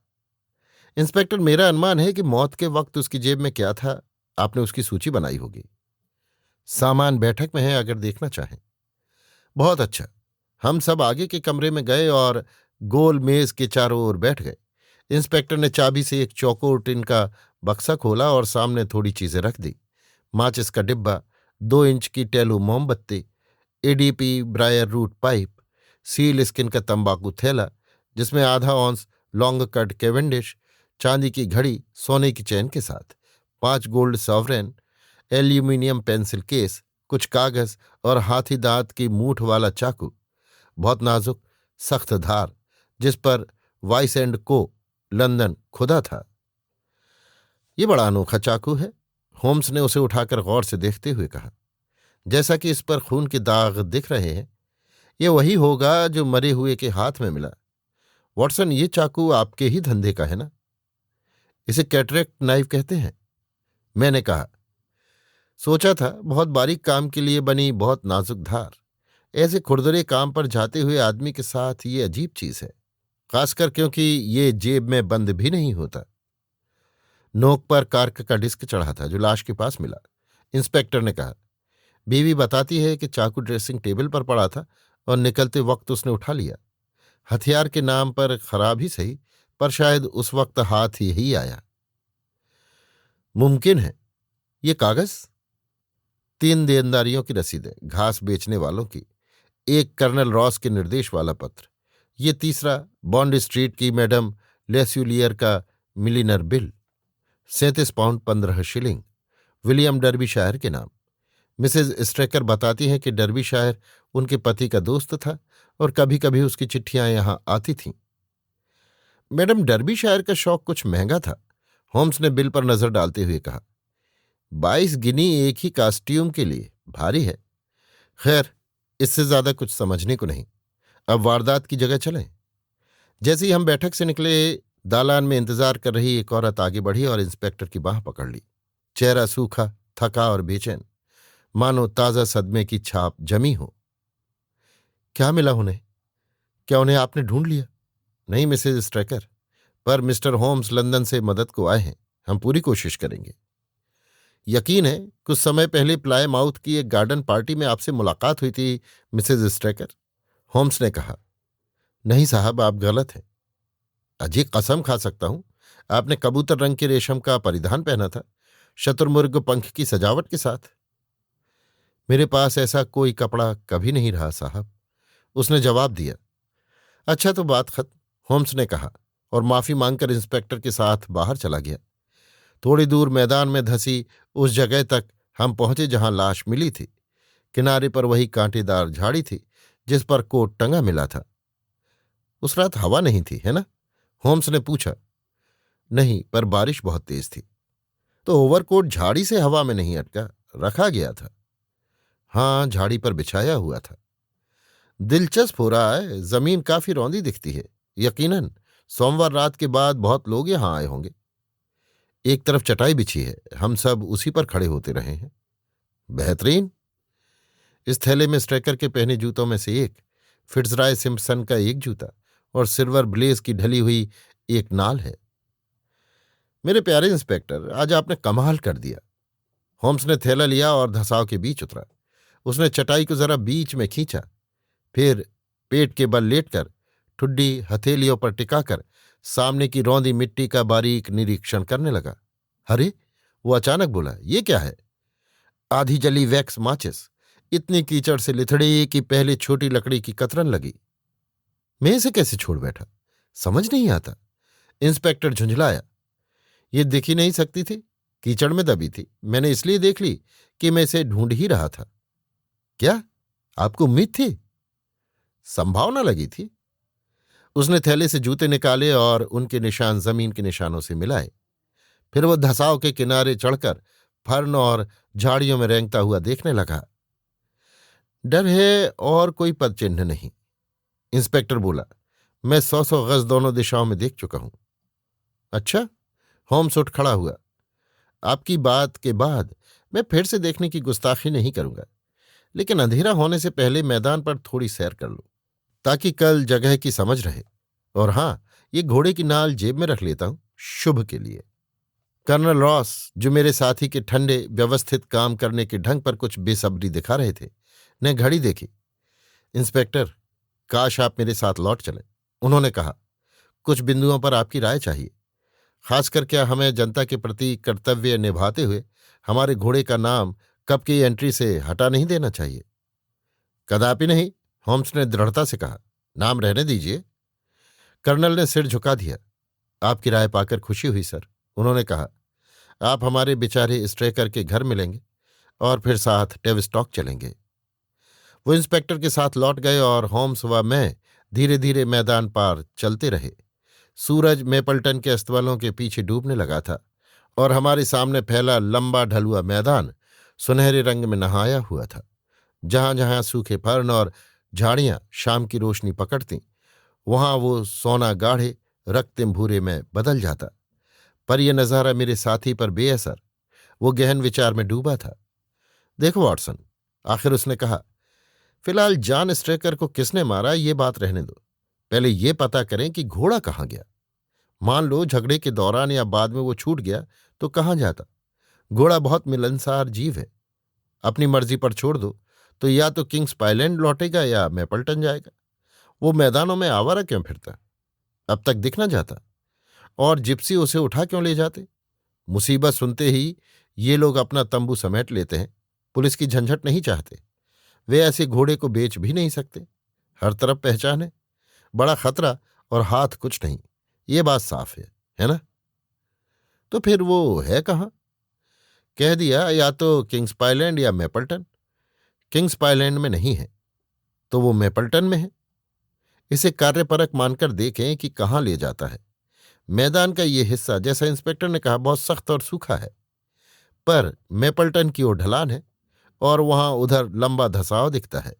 इंस्पेक्टर, मेरा अनुमान है कि मौत के वक्त उसकी जेब में क्या था, आपने उसकी सूची बनाई होगी। सामान बैठक में है, अगर देखना चाहें। बहुत अच्छा। हम सब आगे के कमरे में गए और गोल मेज के चारों ओर बैठ गए। इंस्पेक्टर ने चाबी से एक चौकोर टिन का बक्सा खोला और सामने थोड़ी चीजें रख दी। माचिस का डिब्बा, 2 इंच की टेलू मोमबत्ती, ADP briar root pipe, seal skin का तंबाकू थैला जिसमें आधा औंस लॉन्ग कट केवेंडिश, चांदी की घड़ी सोने की चैन के साथ, 5 gold sovereign, aluminium pencil case, कुछ कागज और हाथी दांत की मूठ वाला चाकू, बहुत नाजुक सख्त धार, जिस पर वाइस एंड को लंदन खुदा था। ये बड़ा अनोखा चाकू है। होम्स ने उसे उठाकर गौर से देखते हुए कहा। जैसा कि इस पर खून के दाग दिख रहे हैं, ये वही होगा जो मरे हुए के हाथ में मिला। वॉटसन, ये चाकू आपके ही धंधे का है ना? इसे कैटरेक्ट नाइफ कहते हैं, मैंने कहा। सोचा था, बहुत बारीक काम के लिए बनी बहुत नाजुक धार। ऐसे खुरदरे काम पर जाते हुए आदमी के साथ ये अजीब चीज है, खासकर क्योंकि ये जेब में बंद भी नहीं होता। नोक पर कार्क का डिस्क चढ़ा था जो लाश के पास मिला। इंस्पेक्टर ने कहा। बीवी बताती है कि चाकू ड्रेसिंग टेबल पर पड़ा था और निकलते वक्त उसने उठा लिया। हथियार के नाम पर खराब ही सही, पर शायद उस वक्त हाथ यही आया। मुमकिन है। ये कागज? 3 देनदारियों की रसीदें, घास बेचने वालों की, एक कर्नल रॉस के निर्देश वाला पत्र, ये तीसरा बॉन्ड स्ट्रीट की मैडम लेस्यूलियर का milliner bill, 37 pound 15 shilling, William Derbyshire के नाम। मिसेज स्ट्रेकर बताती हैं कि डर्बीशायर उनके पति का दोस्त था और कभी कभी उसकी चिट्ठियां यहां आती थीं। मैडम डर्बीशायर का शौक कुछ महंगा था, होम्स ने बिल पर नजर डालते हुए कहा। 22 गिनी एक ही कास्ट्यूम के लिए, भारी है। खैर, इससे ज्यादा कुछ समझने को नहीं। अब वारदात की जगह चलें। जैसे ही हम बैठक से निकले, दालान में इंतजार कर रही एक औरत आगे बढ़ी और इंस्पेक्टर की बांह पकड़ ली। चेहरा सूखा, थका और बेचैन, मानो ताजा सदमे की छाप जमी हो। क्या मिला उन्हें? क्या उन्हें आपने ढूंढ लिया? नहीं मिसेज स्ट्रेकर, पर मिस्टर होम्स लंदन से मदद को आए हैं। हम पूरी कोशिश करेंगे। यकीन है, कुछ समय पहले प्लाय माउथ की एक गार्डन पार्टी में आपसे मुलाकात हुई थी मिसेज स्ट्रेकर, होम्स ने कहा। नहीं साहब, आप गलत हैं। अजी, कसम खा सकता हूं, आपने कबूतर रंग के रेशम का परिधान पहना था, शतुरमुर्ग पंख की सजावट के साथ। मेरे पास ऐसा कोई कपड़ा कभी नहीं रहा साहब, उसने जवाब दिया। अच्छा, तो बात खत्म, होम्स ने कहा और माफी मांगकर इंस्पेक्टर के साथ बाहर चला गया। थोड़ी दूर मैदान में धंसी उस जगह तक हम पहुंचे जहां लाश मिली थी। किनारे पर वही कांटेदार झाड़ी थी जिस पर कोट टंगा मिला था। उस रात हवा नहीं थी, है ना? होम्स ने पूछा। नहीं, पर बारिश बहुत तेज थी। तो ओवरकोट झाड़ी से हवा में नहीं अटका, रखा गया था। हाँ, झाड़ी पर बिछाया हुआ था। दिलचस्प हो रहा है, जमीन काफी रौंदी दिखती है। यकीनन सोमवार रात के बाद बहुत लोग यहां आए होंगे। एक तरफ चटाई बिछी है, हम सब उसी पर खड़े होते रहे हैं। बेहतरीन। इस थैले में स्ट्रेकर के पहने जूतों में से एक, फिट्जराय सिम्पसन का एक जूता और सिल्वर ब्लेज की ढली हुई एक नाल है। मेरे प्यारे इंस्पेक्टर, आज आपने कमाल कर दिया। होम्स ने थैला लिया और धसाव के बीच उतरा। उसने चटाई को जरा बीच में खींचा, फिर पेट के बल लेटकर ठुड्डी हथेलियों पर टिकाकर सामने की रौंदी मिट्टी का बारीक निरीक्षण करने लगा। अरे, वो अचानक बोला, ये क्या है? आधी जली वैक्स माचिस, इतनी कीचड़ से लिथड़ी कि पहले छोटी लकड़ी की कतरन लगी। मैं इसे कैसे छोड़ बैठा, समझ नहीं आता। इंस्पेक्टर झुंझलाया। ये दिख ही नहीं सकती थी, कीचड़ में दबी थी। मैंने इसलिए देख ली कि मैं इसे ढूंढ ही रहा था। क्या आपको उम्मीद थी? संभावना लगी थी। उसने थैले से जूते निकाले और उनके निशान जमीन के निशानों से मिलाए। फिर वो धसाव के किनारे चढ़कर फर्न और झाड़ियों में रेंगता हुआ देखने लगा। डर है और कोई पदचिन्ह नहीं, इंस्पेक्टर बोला। मैं 100 गज दोनों दिशाओं में देख चुका हूं। अच्छा? होम्स उठ खड़ा हुआ। आपकी बात के बाद मैं फिर से देखने की गुस्ताखी नहीं करूंगा, लेकिन अंधेरा होने से पहले मैदान पर थोड़ी सैर कर लूं, ताकि कल जगह की समझ रहे। और हां, ये घोड़े की नाल जेब में रख लेता हूं, शुभ के लिए। कर्नल रॉस, जो मेरे साथी के ठंडे व्यवस्थित काम करने के ढंग पर कुछ बेसब्री दिखा रहे थे, ने घड़ी देखी। इंस्पेक्टर, काश आप मेरे साथ लौट चलें, उन्होंने कहा। कुछ बिंदुओं पर आपकी राय चाहिए। खासकर क्या हमें जनता के प्रति कर्तव्य निभाते हुए हमारे घोड़े का नाम कब की एंट्री से हटा नहीं देना चाहिए? कदापि नहीं, होम्स ने दृढ़ता से कहा। नाम रहने दीजिए। कर्नल ने सिर झुका दिया। आपकी राय पाकर खुशी हुई सर, उन्होंने कहा। आप हमारे बेचारे स्ट्रेकर के घर मिलेंगे और फिर साथ टेविस्टॉक चलेंगे। वो इंस्पेक्टर के साथ लौट गए और होम्स व मैं धीरे धीरे मैदान पार चलते रहे। सूरज मेपल्टन के अस्तबलों के पीछे डूबने लगा था और हमारे सामने फैला लंबा ढलुआ मैदान सुनहरे रंग में नहाया हुआ था। जहां जहां सूखे फर्न और झाड़ियां शाम की रोशनी पकड़तीं, वहां वो सोना गाढ़े रक्तिम भूरे में बदल जाता। पर यह नजारा मेरे साथी पर बेअसर, वो गहन विचार में डूबा था। देखो वॉटसन, आखिर उसने कहा, फिलहाल जॉन स्ट्रेकर को किसने मारा ये बात रहने दो। पहले ये पता करें कि घोड़ा कहाँ गया। मान लो झगड़े के दौरान या बाद में वो छूट गया तो कहाँ जाता? घोड़ा बहुत मिलनसार जीव है। अपनी मर्जी पर छोड़ दो तो या तो किंग्स पाइलैंड लौटेगा या मैपल्टन जाएगा। वो मैदानों में आवारा क्यों फिरता? अब तक दिख ना जाता? और जिप्सी उसे उठा क्यों ले जाते? मुसीबत सुनते ही ये लोग अपना तंबू समेट लेते हैं। पुलिस की झंझट नहीं चाहते। वे ऐसे घोड़े को बेच भी नहीं सकते। हर तरफ पहचान है, बड़ा खतरा और हाथ कुछ नहीं, ये बात साफ है ना? तो फिर वो है कहाँ? कह दिया, या तो किंग्स पाइलैंड या मैपल्टन। किंग्स पाइलैंड में नहीं है तो वो मैपल्टन में है। इसे कार्यपरक मानकर देखें कि कहाँ ले जाता है। मैदान का ये हिस्सा, जैसा इंस्पेक्टर ने कहा, बहुत सख्त और सूखा है, पर मैपल्टन की ओर ढलान है और वहां उधर लंबा धसाव दिखता है।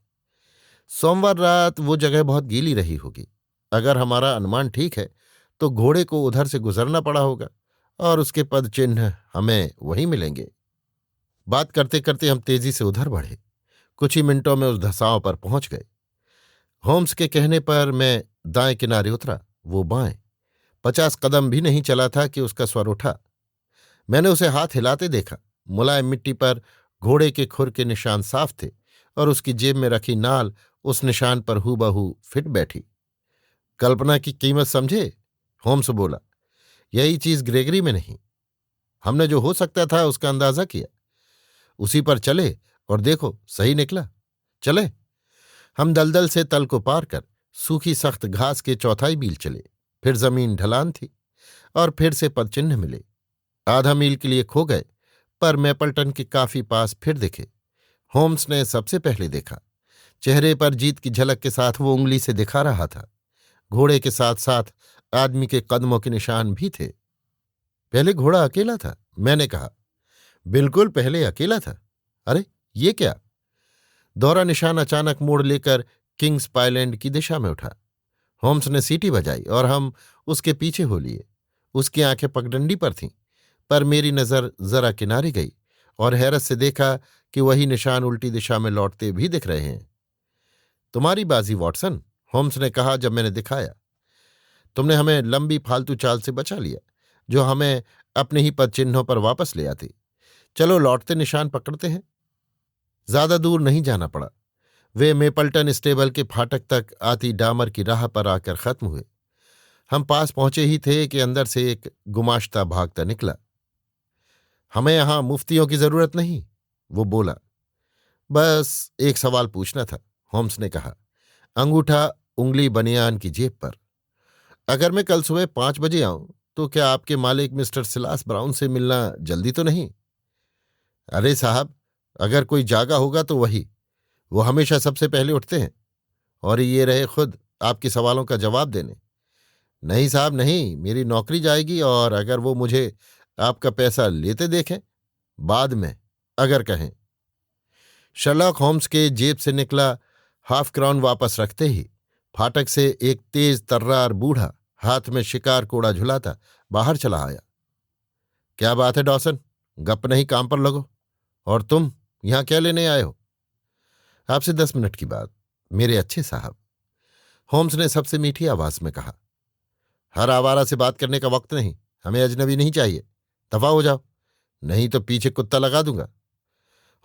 सोमवार रात वो जगह बहुत गीली रही होगी। अगर हमारा अनुमान ठीक है तो घोड़े को उधर से गुजरना पड़ा होगा और उसके पद चिन्ह हमें वहीं मिलेंगे। बात करते करते हम तेजी से उधर बढ़े। कुछ ही मिनटों में उस धसाव पर पहुंच गए। होम्स के कहने पर मैं दाएं किनारे उतरा, वो बाएं। 50 कदम भी नहीं चला था कि उसका स्वर उठा। मैंने उसे हाथ हिलाते देखा। मुलायम मिट्टी पर घोड़े के खुर के निशान साफ थे और उसकी जेब में रखी नाल उस निशान पर हूबहू फिट बैठी। कल्पना की कीमत समझे? होम्स बोला। यही चीज ग्रेगरी में नहीं। हमने जो हो सकता था उसका अंदाजा किया, उसी पर चले और देखो सही निकला। चले। हम दलदल से तल को पार कर सूखी सख्त घास के चौथाई मील चले। फिर जमीन ढलान थी और फिर से पदचिन्ह मिले। आधा मील के लिए खो गए, पर मैपल्टन के काफी पास फिर दिखे। होम्स ने सबसे पहले देखा। चेहरे पर जीत की झलक के साथ वो उंगली से दिखा रहा था। घोड़े के साथ साथ आदमी के कदमों के निशान भी थे। पहले घोड़ा अकेला था, मैंने कहा। बिल्कुल, पहले अकेला था। अरे ये क्या? दोहरा निशान अचानक मोड़ लेकर किंग्स पाइलैंड की दिशा में उठा। होम्स ने सीटी बजाई और हम उसके पीछे हो लिए। उसकी आंखें पगडंडी पर थीं, पर मेरी नजर जरा किनारे गई और हैरत से देखा कि वही निशान उल्टी दिशा में लौटते भी दिख रहे हैं। तुम्हारी बाजी वॉटसन, होम्स ने कहा जब मैंने दिखाया। तुमने हमें लंबी फालतू चाल से बचा लिया, जो हमें अपने ही पद चिन्हों पर वापस ले आती। चलो लौटते निशान पकड़ते हैं। ज्यादा दूर नहीं जाना पड़ा। वे मेपल्टन स्टेबल के फाटक तक आती डामर की राह पर आकर खत्म हुए। हम पास पहुंचे ही थे कि अंदर से एक गुमाश्ता भागता निकला। हमें यहां मुफ्तियों की जरूरत नहीं, वो बोला। बस एक सवाल पूछना था, होम्स ने कहा, अंगूठा उंगली बनियान की जेब पर। अगर मैं कल सुबह 5 बजे आऊं तो क्या आपके मालिक मिस्टर सिलास ब्राउन से मिलना जल्दी तो नहीं? अरे साहब, अगर कोई जागा होगा तो वही। वो हमेशा सबसे पहले उठते हैं और ये रहे खुद आपके सवालों का जवाब देने। नहीं साहब नहीं, मेरी नौकरी जाएगी और अगर वो मुझे आपका पैसा लेते देखें, बाद में अगर कहें। शर्लॉक होम्स के जेब से निकला हाफ क्राउन वापस रखते ही फाटक से एक तेज तर्रार बूढ़ा हाथ में शिकार कोड़ा झुलाता बाहर चला आया। क्या बात है डॉसन, गप नहीं काम पर लगो, और तुम यहां क्या लेने आए हो? आपसे 10 मिनट की बात, मेरे अच्छे साहब, होम्स ने सबसे मीठी आवाज में कहा। हर आवारा से बात करने का वक्त नहीं, हमें अजनबी नहीं चाहिए, दफा हो जाओ, नहीं तो पीछे कुत्ता लगा दूंगा।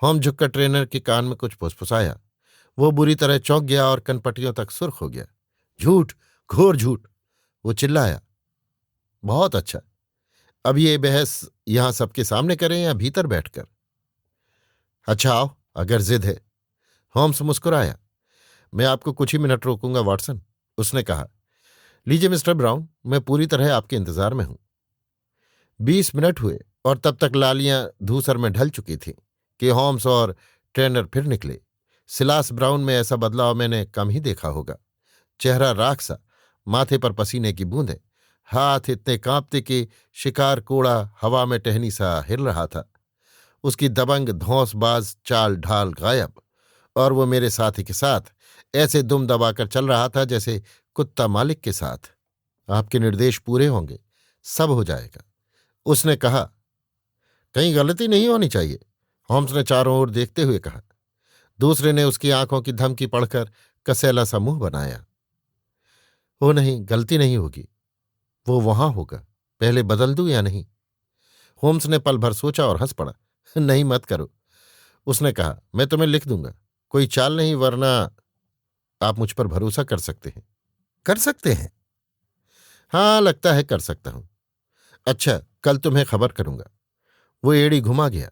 होम झुककर ट्रेनर के कान में कुछ फुसफुसाया। वो बुरी तरह चौंक गया और कनपटियों तक सुर्ख हो गया। झूठ, घोर झूठ, वो चिल्लाया। बहुत अच्छा, अब ये बहस यहां सबके सामने करें या भीतर बैठकर? अच्छा आओ, अगर जिद है। होम्स मुस्कुराया। मैं आपको कुछ ही मिनट रोकूंगा वाटसन, उसने कहा। लीजिए मिस्टर ब्राउन, मैं पूरी तरह आपके इंतजार में हूं। 20 मिनट हुए और तब तक लालियां धूसर में ढल चुकी थीं कि होम्स और ट्रेनर फिर निकले। सिलास ब्राउन में ऐसा बदलाव मैंने कम ही देखा होगा। चेहरा राख सा, माथे पर पसीने की बूंदें, हाथ इतने कांपते कि शिकार कोड़ा हवा में टहनी सा हिल रहा था। उसकी दबंग धौंसबाज चाल ढाल गायब, और वो मेरे साथी के साथ ऐसे दुम दबाकर चल रहा था जैसे कुत्ता मालिक के साथ। आपके निर्देश पूरे होंगे, सब हो जाएगा, उसने कहा। कहीं गलती नहीं होनी चाहिए, होम्स ने चारों ओर देखते हुए कहा। दूसरे ने उसकी आंखों की धमकी पढ़कर कसैला सा मुंह बनाया। ओ नहीं, गलती नहीं होगी, वो वहां होगा, पहले बदल दूं या नहीं? होम्स ने पल भर सोचा और हंस पड़ा। नहीं, मत करो, उसने कहा। मैं तुम्हें लिख दूंगा, कोई चाल नहीं, वरना आप मुझ पर भरोसा कर सकते हैं। कर सकते हैं? हाँ, लगता है कर सकता हूं। अच्छा, कल तुम्हें खबर करूंगा। वो एड़ी घुमा गया,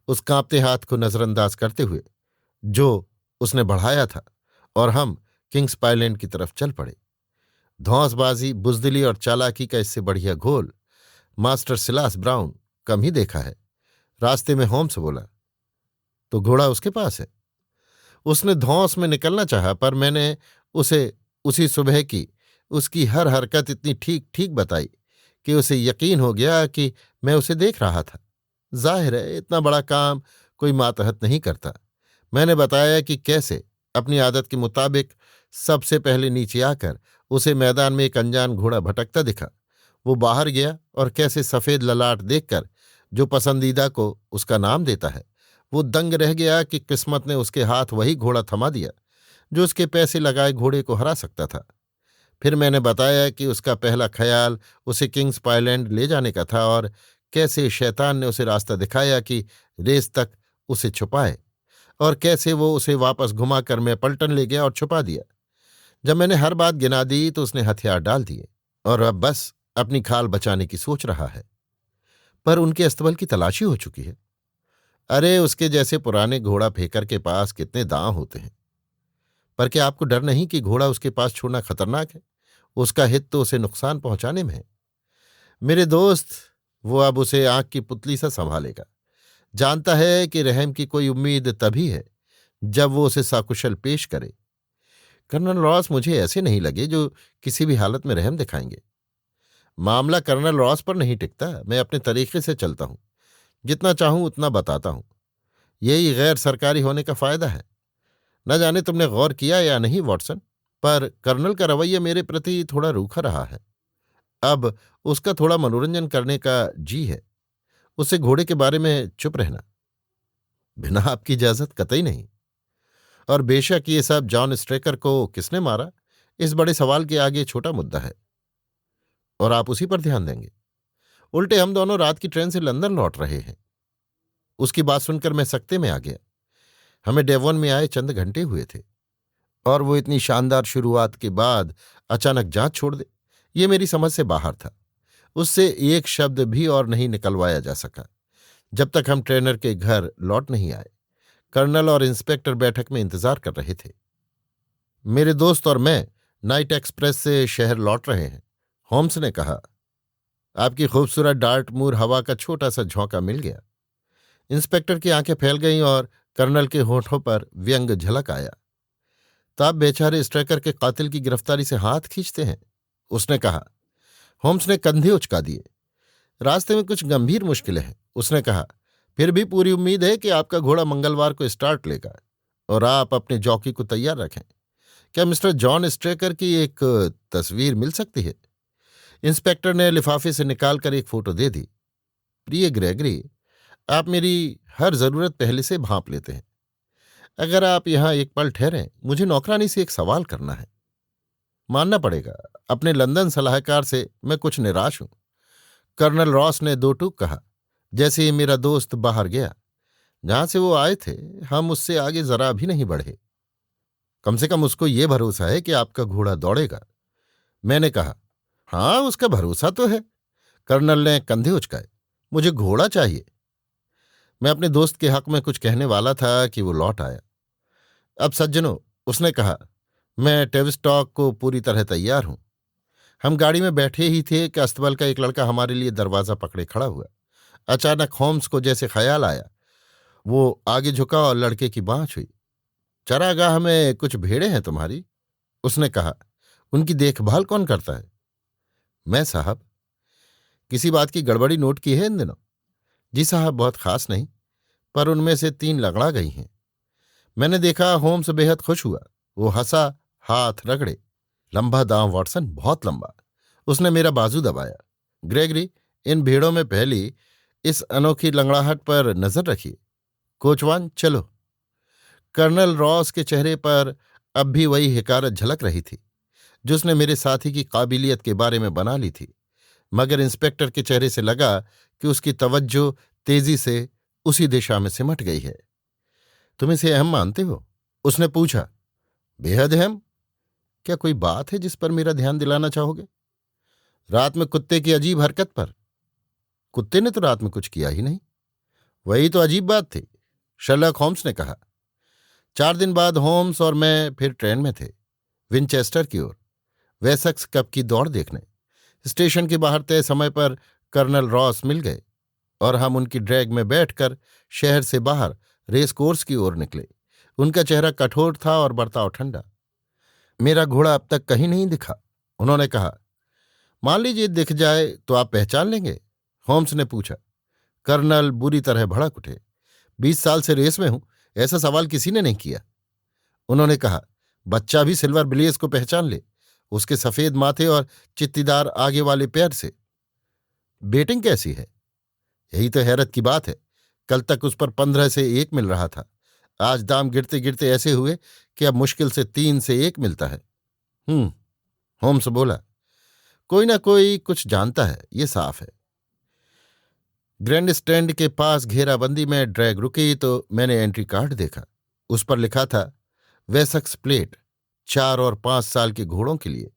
उस कांपते हाथ को नजरअंदाज करते हुए जो उसने बढ़ाया था, और हम किंग्स पाइलैंड की तरफ चल पड़े। धौंसबाजी, बुजदिली और चालाकी का इससे बढ़िया घोल मास्टर सिलास ब्राउन कम ही देखा है। रास्ते में होम्स बोला, तो घोड़ा उसके पास है? उसने धौंस में निकलना चाहा, पर मैंने उसे उसी सुबह की उसकी हर हरकत इतनी ठीक ठीक बताई कि उसे यकीन हो गया कि मैं उसे देख रहा था। जाहिर है इतना बड़ा काम कोई मातहत नहीं करता। मैंने बताया कि कैसे अपनी आदत के मुताबिक सबसे पहले नीचे आकर उसे मैदान में एक अनजान घोड़ा भटकता दिखा। वो बाहर गया और कैसे सफेद ललाट देखकर जो पसंदीदा को उसका नाम देता है, वो दंग रह गया कि किस्मत ने उसके हाथ वही घोड़ा थमा दिया जो उसके पैसे लगाए घोड़े को हरा सकता था। फिर मैंने बताया कि उसका पहला ख्याल उसे किंग्स पाइलैंड ले जाने का था, और कैसे शैतान ने उसे रास्ता दिखाया कि रेस तक उसे छुपाए, और कैसे वो उसे वापस घुमाकर मैं पलटन ले गया और छुपा दिया। जब मैंने हर बात गिना दी तो उसने हथियार डाल दिए और अब बस अपनी खाल बचाने की सोच रहा है। पर उनके अस्तबल की तलाशी हो चुकी है। अरे, उसके जैसे पुराने घोड़ा फेंकर के पास कितने दांव होते हैं। पर क्या आपको डर नहीं कि घोड़ा उसके पास छोड़ना खतरनाक है? उसका हित तो उसे नुकसान पहुंचाने में है। मेरे दोस्त, वो अब उसे आंख की पुतली सा संभालेगा। जानता है कि रहम की कोई उम्मीद तभी है जब वो उसे सकुशल पेश करे। कर्नल रॉस मुझे ऐसे नहीं लगे जो किसी भी हालत में रहम दिखाएंगे। मामला कर्नल रॉस पर नहीं टिकता, मैं अपने तरीके से चलता हूं, जितना चाहूं उतना बताता हूं। यही गैर सरकारी होने का फायदा है। न जाने तुमने गौर किया या नहीं वॉटसन, पर कर्नल का रवैया मेरे प्रति थोड़ा रूखा रहा है। अब उसका थोड़ा मनोरंजन करने का जी है। उससे घोड़े के बारे में चुप रहना। बिना आपकी इजाजत कतई नहीं। और बेशक ये सब जॉन स्ट्रेकर को किसने मारा, इस बड़े सवाल के आगे छोटा मुद्दा है, और आप उसी पर ध्यान देंगे। उल्टे हम दोनों रात की ट्रेन से लंदन लौट रहे हैं। उसकी बात सुनकर मैं सकते में आ गया। हमें डेवोन में आए चंद घंटे हुए थे, और वो इतनी शानदार शुरुआत के बाद अचानक जांच छोड़ दे, ये मेरी समझ से बाहर था। उससे एक शब्द भी और नहीं निकलवाया जा सका जब तक हम ट्रेनर के घर लौट नहीं आए। कर्नल और इंस्पेक्टर बैठक में इंतजार कर रहे थे। मेरे दोस्त और मैं नाइट एक्सप्रेस से शहर लौट रहे हैं, होम्स ने कहा। आपकी खूबसूरत डार्टमूर हवा का छोटा सा झोंका मिल गया। इंस्पेक्टर की आंखें फैल गईं और कर्नल के होठों पर व्यंग झलक आया। तो आप बेचारे स्ट्रेकर के कातिल की गिरफ्तारी से हाथ खींचते हैं, उसने कहा। होम्स ने कंधे उचका दिए। रास्ते में कुछ गंभीर मुश्किलें हैं, उसने कहा। फिर भी पूरी उम्मीद है कि आपका घोड़ा मंगलवार को स्टार्ट लेगा, और आप अपने जॉकी को तैयार रखें। क्या मिस्टर जॉन स्ट्रेकर की एक तस्वीर मिल सकती है? इंस्पेक्टर ने लिफाफे से निकालकर एक फोटो दे दी। प्रिय ग्रेगरी, आप मेरी हर जरूरत पहले से भांप लेते हैं। अगर आप यहां एक पल ठहरें, मुझे नौकरानी से एक सवाल करना है। मानना पड़ेगा, अपने लंदन सलाहकार से मैं कुछ निराश हूं। कर्नल रॉस ने दो टूक कहा जैसे ही मेरा दोस्त बाहर गया। जहां से वो आए थे, हम उससे आगे जरा भी नहीं बढ़े। कम से कम उसको ये भरोसा है कि आपका घोड़ा दौड़ेगा। मैंने कहा, हाँ, उसका भरोसा तो है। कर्नल ने कंधे उचकाए। मुझे घोड़ा चाहिए। मैं अपने दोस्त के हक में कुछ कहने वाला था कि वो लौट आया। अब सज्जनों, उसने कहा, मैं टेविस्टॉक को पूरी तरह तैयार हूं। हम गाड़ी में बैठे ही थे कि अस्तबल का एक लड़का हमारे लिए दरवाजा पकड़े खड़ा हुआ। अचानक होम्स को जैसे ख्याल आया। वो आगे झुका और लड़के की बांह छुई। चरागाह में कुछ भेड़ें हैं तुम्हारी? उसने कहा। उनकी देखभाल कौन करता है? मैं साहब। किसी बात की गड़बड़ी नोट की है इन दिनों? जी साहब, बहुत खास नहीं, पर उनमें से 3 लंगड़ा गई हैं। मैंने देखा। होम्स बेहद खुश हुआ। वो हंसा, हाथ रगड़े। लंबा दांव वॉटसन, बहुत लंबा। उसने मेरा बाजू दबाया। ग्रेगरी, इन भेड़ों में पहली इस अनोखी लंगड़ाहट पर नजर रखिए। कोचवान, चलो। कर्नल रॉस के चेहरे पर अब भी वही हिकारत झलक रही थी जो उसने मेरे साथी की काबिलियत के बारे में बना ली थी, मगर इंस्पेक्टर के चेहरे से लगा कि उसकी तवज्जो तेजी से उसी दिशा में सिमट गई है। तुम इसे अहम मानते हो? उसने पूछा। बेहद अहम। क्या कोई बात है जिस पर मेरा ध्यान दिलाना चाहोगे? रात में कुत्ते की अजीब हरकत पर। कुत्ते ने तो रात में कुछ किया ही नहीं। वही तो अजीब बात थी, शर्लक होम्स ने कहा। 4 दिन बाद होम्स और मैं फिर ट्रेन में थे, विनचेस्टर की ओर, वेसेक्स कप की दौड़ देखने। स्टेशन के बाहर तय समय पर कर्नल रॉस मिल गए और हम उनकी ड्रैग में बैठकर शहर से बाहर रेस कोर्स की ओर निकले। उनका चेहरा कठोर था और बर्ताव ठंडा। मेरा घोड़ा अब तक कहीं नहीं दिखा, उन्होंने कहा। मान लीजिए दिख जाए तो आप पहचान लेंगे? होम्स ने पूछा। कर्नल बुरी तरह भड़क उठे। 20 साल से रेस में हूं, ऐसा सवाल किसी ने नहीं किया। उन्होंने कहा, बच्चा भी सिल्वर ब्लेज को पहचान ले, उसके सफेद माथे और चित्तीदार आगे वाले पैर से। बेटिंग कैसी है? यही तो हैरत की बात है। कल तक उस पर 15 से 1 मिल रहा था। आज दाम गिरते गिरते ऐसे हुए कि अब मुश्किल से 3 से 1 मिलता है। होम्स बोला। कोई ना कोई कुछ जानता है, ये साफ है। ग्रैंड स्टैंड के पास घेराबंदी में ड्रैग रुकी तो मैंने एंट्री कार्ड देखा। उस पर लिखा था, वेसक्स प्लेट, 4 और 5 साल के घोड़ों के लिए,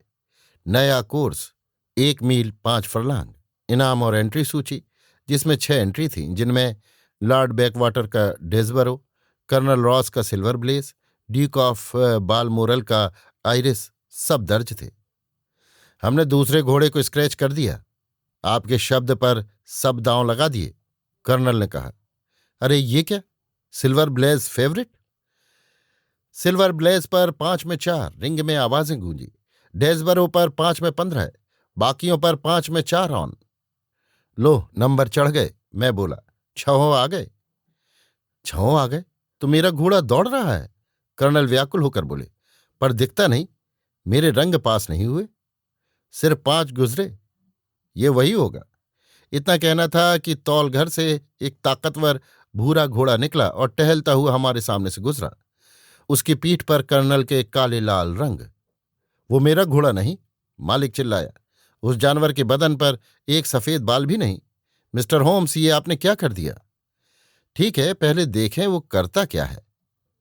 नया कोर्स, 1 मील 5 फरलांग। इनाम और एंट्री सूची, जिसमें 6 एंट्री थीं, जिनमें लॉर्ड बैकवाटर का डेजबरो, कर्नल रॉस का Silver Blaze, duke of Balmoral का आइरिस, सब दर्ज थे। हमने दूसरे घोड़े को स्क्रैच कर दिया। आपके शब्द पर सब दांव लगा दिए, कर्नल ने कहा। अरे ये क्या, Silver Blaze favourite? Silver Blaze पर 5 में 4 रिंग में आवाजें गूंजी। डेजबरो पर 5 में 15, बाकियों पर 5 में 4 ऑन। लो, नंबर चढ़ गए, मैं बोला। 6 आ गए। 6 आ गए तो मेरा घोड़ा दौड़ रहा है, कर्नल व्याकुल होकर बोले। पर दिखता नहीं, मेरे रंग पास नहीं हुए। सिर्फ 5 गुजरे, ये वही होगा। इतना कहना था कि तौल घर से एक ताकतवर भूरा घोड़ा निकला और टहलता हुआ हमारे सामने से गुजरा। उसकी पीठ पर कर्नल के काले लाल रंग। वो मेरा घोड़ा नहीं, मालिक चिल्लाया। उस जानवर के बदन पर एक सफेद बाल भी नहीं। मिस्टर होम्स, ये आपने क्या कर दिया? ठीक है, पहले देखें वो करता क्या है,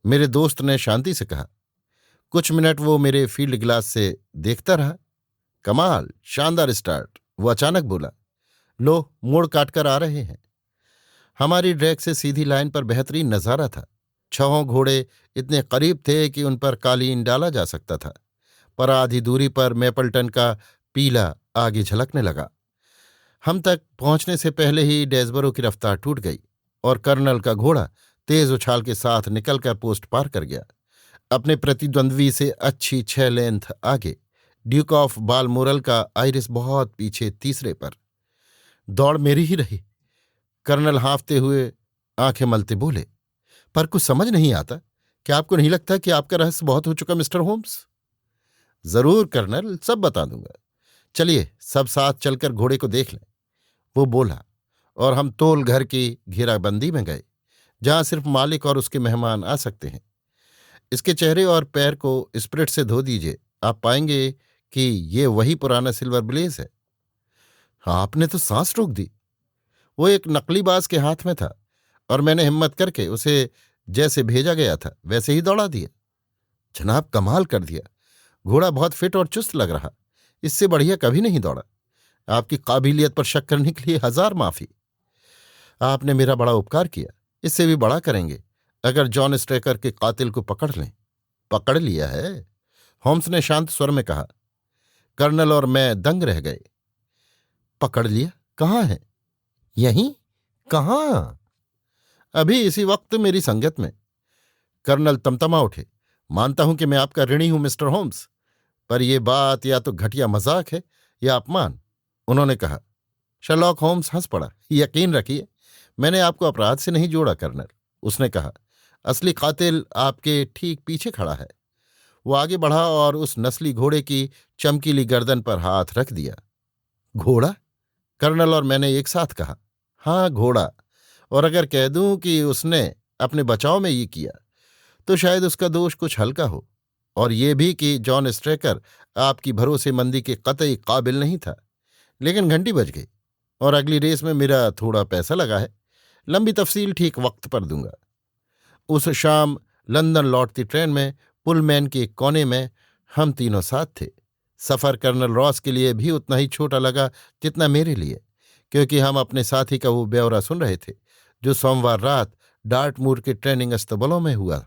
मेरे दोस्त ने शांति से कहा। कुछ मिनट वो मेरे फील्ड ग्लास से देखता रहा। कमाल, शानदार स्टार्ट, वो अचानक बोला। लो, मोड़ काटकर आ रहे हैं। हमारी ड्रैग से सीधी लाइन पर बेहतरीन नजारा था। 6 घोड़े इतने करीब थे कि उन पर कालीन डाला जा सकता था, पर आधी दूरी पर मैपल्टन का पीला आगे झलकने लगा। हम तक पहुंचने से पहले ही डेजबरो की रफ्तार टूट गई और कर्नल का घोड़ा तेज उछाल के साथ निकलकर पोस्ट पार कर गया, अपने प्रतिद्वंद्वी से अच्छी 6 लेंथ आगे। ड्यूक ऑफ बालमोरल का आइरिस बहुत पीछे तीसरे पर। दौड़ मेरी ही रही, कर्नल हाँफते हुए आंखें मलते बोले। पर कुछ समझ नहीं आता, क्या आपको नहीं लगता कि आपका रहस्य बहुत हो चुका मिस्टर होम्स? जरूर कर्नल, सब बता दूंगा। चलिए, सब साथ चलकर घोड़े को देख लें, वो बोला। और हम तोल घर की घेराबंदी में गए। जहां सिर्फ मालिक और उसके मेहमान आ सकते हैं। इसके चेहरे और पैर को स्प्रिट से धो दीजिए, आप पाएंगे कि ये वही पुराना सिल्वर ब्लेज है। आपने तो सांस रोक दी। वो एक नकलीबाज के हाथ में था और मैंने हिम्मत करके उसे जैसे भेजा गया था वैसे ही दौड़ा दिया। जनाब, कमाल कर दिया। घोड़ा बहुत फिट और चुस्त लग रहा। इससे बढ़िया कभी नहीं दौड़ा। आपकी काबिलियत पर शक करने के लिए हजार माफी। आपने मेरा बड़ा उपकार किया। इससे भी बड़ा करेंगे अगर जॉन स्ट्रेकर के कातिल को पकड़ लें। पकड़ लिया है, होम्स ने शांत स्वर में कहा। कर्नल और मैं दंग रह गए। पकड़ लिया? कहाँ है? यहीं? कहाँ? अभी इसी वक्त मेरी संगत में। कर्नल तमतमा उठे। मानता हूं कि मैं आपका ऋणी हूं मिस्टर होम्स, पर यह बात या तो घटिया मजाक है या अपमान। उन्होंने कहा। शर्लॉक होम्स हंस पड़ा। यकीन रखिए, मैंने आपको अपराध से नहीं जोड़ा कर्नल। उसने कहा। असली कातिल आपके ठीक पीछे खड़ा है। वो आगे बढ़ा और उस नस्ली घोड़े की चमकीली गर्दन पर हाथ रख दिया। घोड़ा? कर्नल और मैंने एक साथ कहा। हाँ, घोड़ा। और अगर कह दूं कि उसने अपने बचाव में ये किया तो शायद उसका दोष कुछ हल्का हो, और ये भी कि जॉन स्ट्रेकर आपकी भरोसेमंदी के कतई काबिल नहीं था। लेकिन घंटी बज गई और अगली रेस में मेरा थोड़ा पैसा लगा है। लंबी तफसील ठीक वक्त पर दूंगा। उस शाम लंदन लौटती ट्रेन में पुलमैन के एक कोने में हम तीनों साथ थे। सफर कर्नल रॉस के लिए भी उतना ही छोटा लगा जितना मेरे लिए, क्योंकि हम अपने साथी का वो ब्यौरा सुन रहे थे जो सोमवार रात डार्टमूर के ट्रेनिंग अस्तबलों में हुआ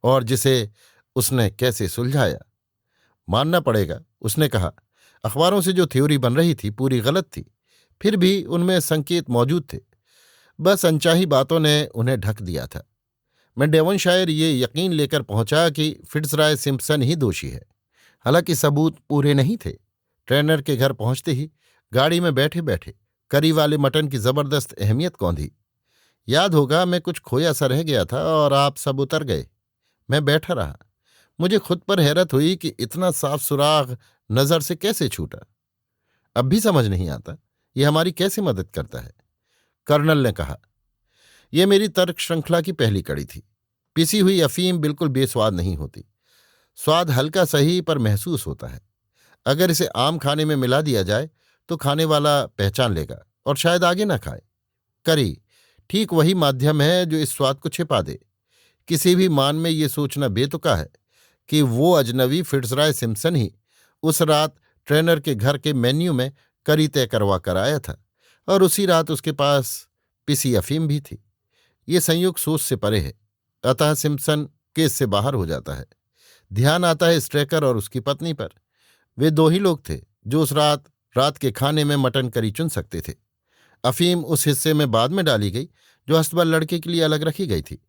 और जिसे उसने कैसे सुलझाया। मानना पड़ेगा, उसने कहा, अखबारों से जो थ्योरी बन रही थी पूरी गलत थी। फिर भी उनमें संकेत मौजूद थे, बस अनचाही बातों ने उन्हें ढक दिया था। मैं डेवनशायर ये यकीन लेकर पहुंचा कि फिट्जरॉय सिम्पसन ही दोषी है। हालांकि सबूत पूरे नहीं थे। ट्रेनर के घर पहुंचते ही गाड़ी में बैठे बैठे करी वाले मटन की जबरदस्त अहमियत कौंधी। याद होगा, मैं कुछ खोया सा रह गया था और आप सब उतर गए। मैं बैठा रहा। मुझे खुद पर हैरत हुई कि इतना साफ सुराग नजर से कैसे छूटा। अब भी समझ नहीं आता ये हमारी कैसे मदद करता है। कर्नल ने कहा। यह मेरी तर्क श्रृंखला की पहली कड़ी थी। पिसी हुई अफीम बिल्कुल बेस्वाद नहीं होती। स्वाद हल्का सही पर महसूस होता है। अगर इसे आम खाने में मिला दिया जाए तो खाने वाला पहचान लेगा और शायद आगे ना खाए। करी ठीक वही माध्यम है जो इस स्वाद को छिपा दे। किसी भी मान में ये सोचना बेतुका है कि वो अजनबी फिट्जरॉय सिम्पसन ही उस रात ट्रेनर के घर के मेन्यू में करी तय करवा कर आया था और उसी रात उसके पास पिसी अफीम भी थी। ये संयोग सोच से परे है। अतः सिम्पसन केस से बाहर हो जाता है। ध्यान आता है स्ट्रेकर और उसकी पत्नी पर। वे दो ही लोग थे जो उस रात के खाने में मटन करी चुन सकते थे। अफीम उस हिस्से में बाद में डाली गई जो अस्तबल लड़के के लिए अलग रखी गई थी।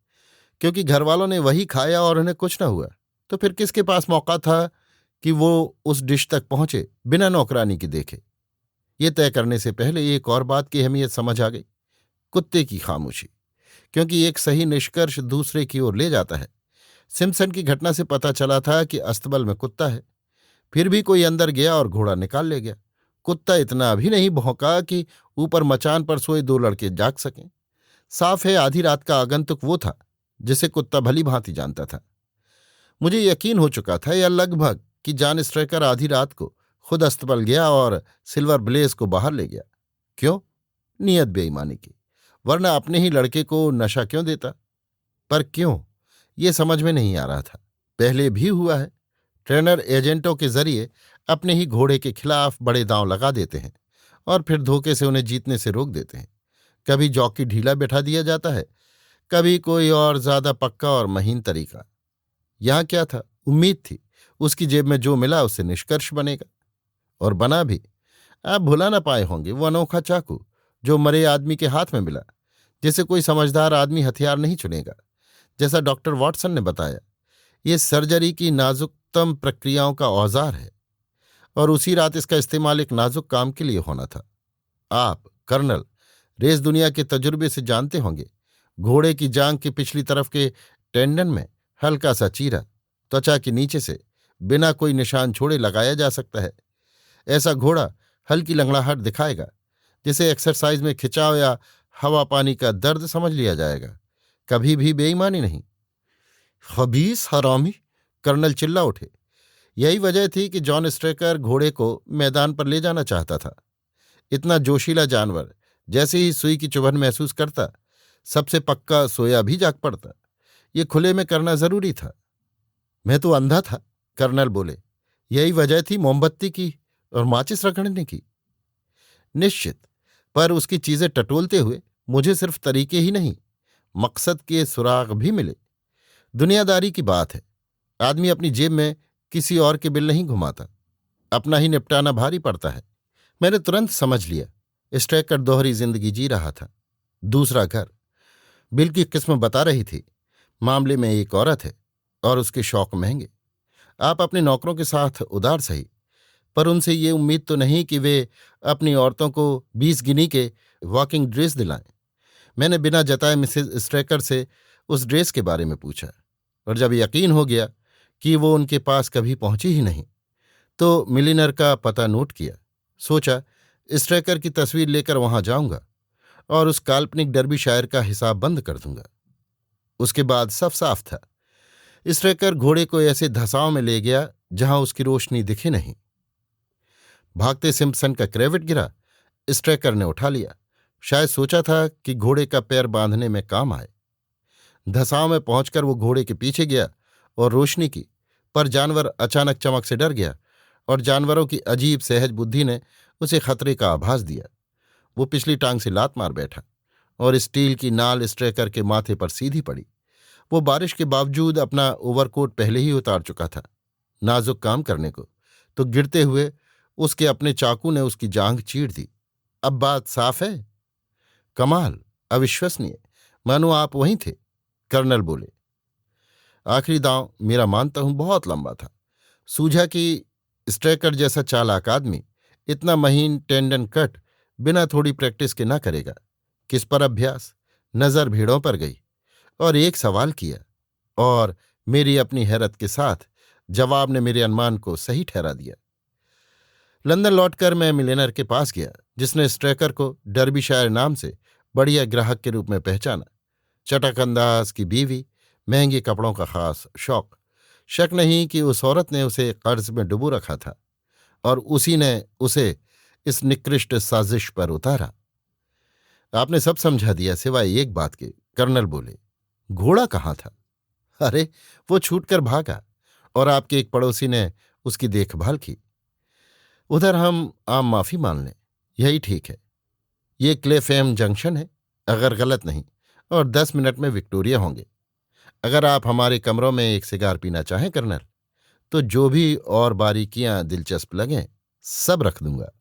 क्योंकि घरवालों ने वही खाया और उन्हें कुछ न हुआ, तो फिर किसके पास मौका था कि वो उस डिश तक पहुंचे बिना नौकरानी के देखे। ये तय करने से पहले एक और बात की अहमियत समझ आ गई। कुत्ते की खामोशी, क्योंकि एक सही निष्कर्ष दूसरे की ओर ले जाता है। सिम्पसन की घटना से पता चला था कि अस्तबल में कुत्ता है। फिर भी कोई अंदर गया और घोड़ा निकाल ले गया। कुत्ता इतना भी नहीं भौंका कि ऊपर मचान पर सोए दो लड़के जाग सकें। साफ है, आधी रात का आगंतुक वो था जिसे कुत्ता भली भांति जानता था। मुझे यकीन हो चुका था या लगभग कि जॉन स्ट्रेकर आधी रात को खुद अस्तबल गया और सिल्वर ब्लेज को बाहर ले गया। क्यों? नियत बेईमानी की, वरना अपने ही लड़के को नशा क्यों देता? पर क्यों, ये समझ में नहीं आ रहा था। पहले भी हुआ है। ट्रेनर एजेंटों के जरिए अपने ही घोड़े के खिलाफ बड़े दांव लगा देते हैं और फिर धोखे से उन्हें जीतने से रोक देते हैं। कभी जॉकी ढीला बैठा दिया जाता है, कभी कोई और ज्यादा पक्का और महीन तरीका। यहां क्या था? उम्मीद थी उसकी जेब में जो मिला उससे निष्कर्ष बनेगा, और बना भी। आप भुला ना पाए होंगे वो अनोखा चाकू जो मरे आदमी के हाथ में मिला, जिसे कोई समझदार आदमी हथियार नहीं चुनेगा। जैसा डॉक्टर वॉटसन ने बताया, ये सर्जरी की नाजुकतम प्रक्रियाओं का औजार है और उसी रात इसका इस्तेमाल एक नाजुक काम के लिए होना था। आप, कर्नल, रेस दुनिया के तजुर्बे से जानते होंगे, घोड़े की जांग की पिछली तरफ के टेंडन में हल्का सा चीरा त्वचा के नीचे से बिना कोई निशान छोड़े लगाया जा सकता है। ऐसा घोड़ा हल्की लंगड़ाहट दिखाएगा जिसे एक्सरसाइज में खिंचाव या हवा पानी का दर्द समझ लिया जाएगा। कभी भी बेईमानी नहीं। खबीस हरामी, कर्नल चिल्ला उठे। यही वजह थी कि जॉन स्ट्रेकर घोड़े को मैदान पर ले जाना चाहता था। इतना जोशीला जानवर जैसे ही सुई की चुभन महसूस करता, सबसे पक्का सोया भी जाग पड़ता। ये खुले में करना जरूरी था। मैं तो अंधा था, कर्नल बोले। यही वजह थी मोमबत्ती की और माचिस रगड़ने की। निश्चित, पर उसकी चीजें टटोलते हुए मुझे सिर्फ तरीके ही नहीं, मकसद के सुराग भी मिले। दुनियादारी की बात है, आदमी अपनी जेब में किसी और के बिल नहीं घुमाता, अपना ही निपटाना भारी पड़ता है। मैंने तुरंत समझ लिया स्ट्रेकर दोहरी जिंदगी जी रहा था। दूसरा घर, बिल की किस्म बता रही थी। मामले में एक औरत है और उसके शौक महंगे। आप अपने नौकरों के साथ उदार सही, पर उनसे ये उम्मीद तो नहीं कि वे अपनी औरतों को 20 गिनी के वॉकिंग ड्रेस दिलाएं। मैंने बिना जताए मिसेज स्ट्रेकर से उस ड्रेस के बारे में पूछा, और जब यकीन हो गया कि वो उनके पास कभी पहुंची ही नहीं, तो मिलिनर का पता नोट किया। सोचा स्ट्रेकर की तस्वीर लेकर वहां जाऊंगा और उस काल्पनिक डर्बीशायर का हिसाब बंद कर दूंगा। उसके बाद सब साफ था। स्ट्रेकर घोड़े को ऐसे धसाव में ले गया जहां उसकी रोशनी दिखे नहीं। भागते सिम्पसन का क्रेविट गिरा, स्ट्रेकर ने उठा लिया। शायद सोचा था कि घोड़े का पैर बांधने में काम आए। धसाव में पहुंचकर वो घोड़े के पीछे गया और रोशनी की, पर जानवर अचानक चमक से डर गया और जानवरों की अजीब सहज बुद्धि ने उसे खतरे का आभास दिया। वो पिछली टांग से लात मार बैठा और स्टील की नाल स्ट्रेकर के माथे पर सीधी पड़ी। वो बारिश के बावजूद अपना ओवरकोट पहले ही उतार चुका था नाजुक काम करने को, तो गिरते हुए उसके अपने चाकू ने उसकी जांघ चीर दी। अब बात साफ है। कमाल, अविश्वसनीय, मानो आप वहीं थे, कर्नल बोले। आखिरी दांव मेरा मानता हूं बहुत लंबा था। सूझा कि स्ट्रेकर जैसा चालाक आदमी इतना महीन टेंडन कट बिना थोड़ी प्रैक्टिस के ना करेगा। किस पर अभ्यास? नजर भीड़ों पर गई और एक सवाल किया, और मेरी अपनी हैरत के साथ जवाब ने मेरे अनुमान को सही ठहरा दिया। लंदन लौटकर मैं मिलेनर के पास गया, जिसने स्ट्रेकर को डर्बीशायर नाम से बढ़िया ग्राहक के रूप में पहचाना। चटक अंदाज की बीवी, महंगे कपड़ों का खास शौक। शक नहीं कि उस औरत ने उसे कर्ज में डुबो रखा था और उसी ने उसे इस निकृष्ट साजिश पर उतारा। आपने सब समझा दिया सिवाय एक बात के, कर्नल बोले। घोड़ा कहाँ था? अरे, वो छूटकर भागा और आपके एक पड़ोसी ने उसकी देखभाल की। उधर हम आम माफी मान लें, यही ठीक है। ये क्लेफेम जंक्शन है, अगर गलत नहीं, और 10 मिनट में विक्टोरिया होंगे। अगर आप हमारे कमरों में एक सिगार पीना चाहें कर्नल, तो जो भी और बारीकियां दिलचस्प लगें सब रख दूंगा।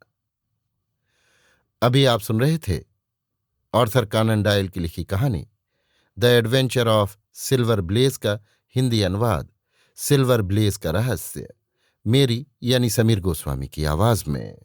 अभी आप सुन रहे थे आर्थर कॉनन डॉयल की लिखी कहानी the adventure of Silver Blaze का हिंदी अनुवाद सिल्वर ब्लेज का रहस्य, मेरी यानी समीर गोस्वामी की आवाज में।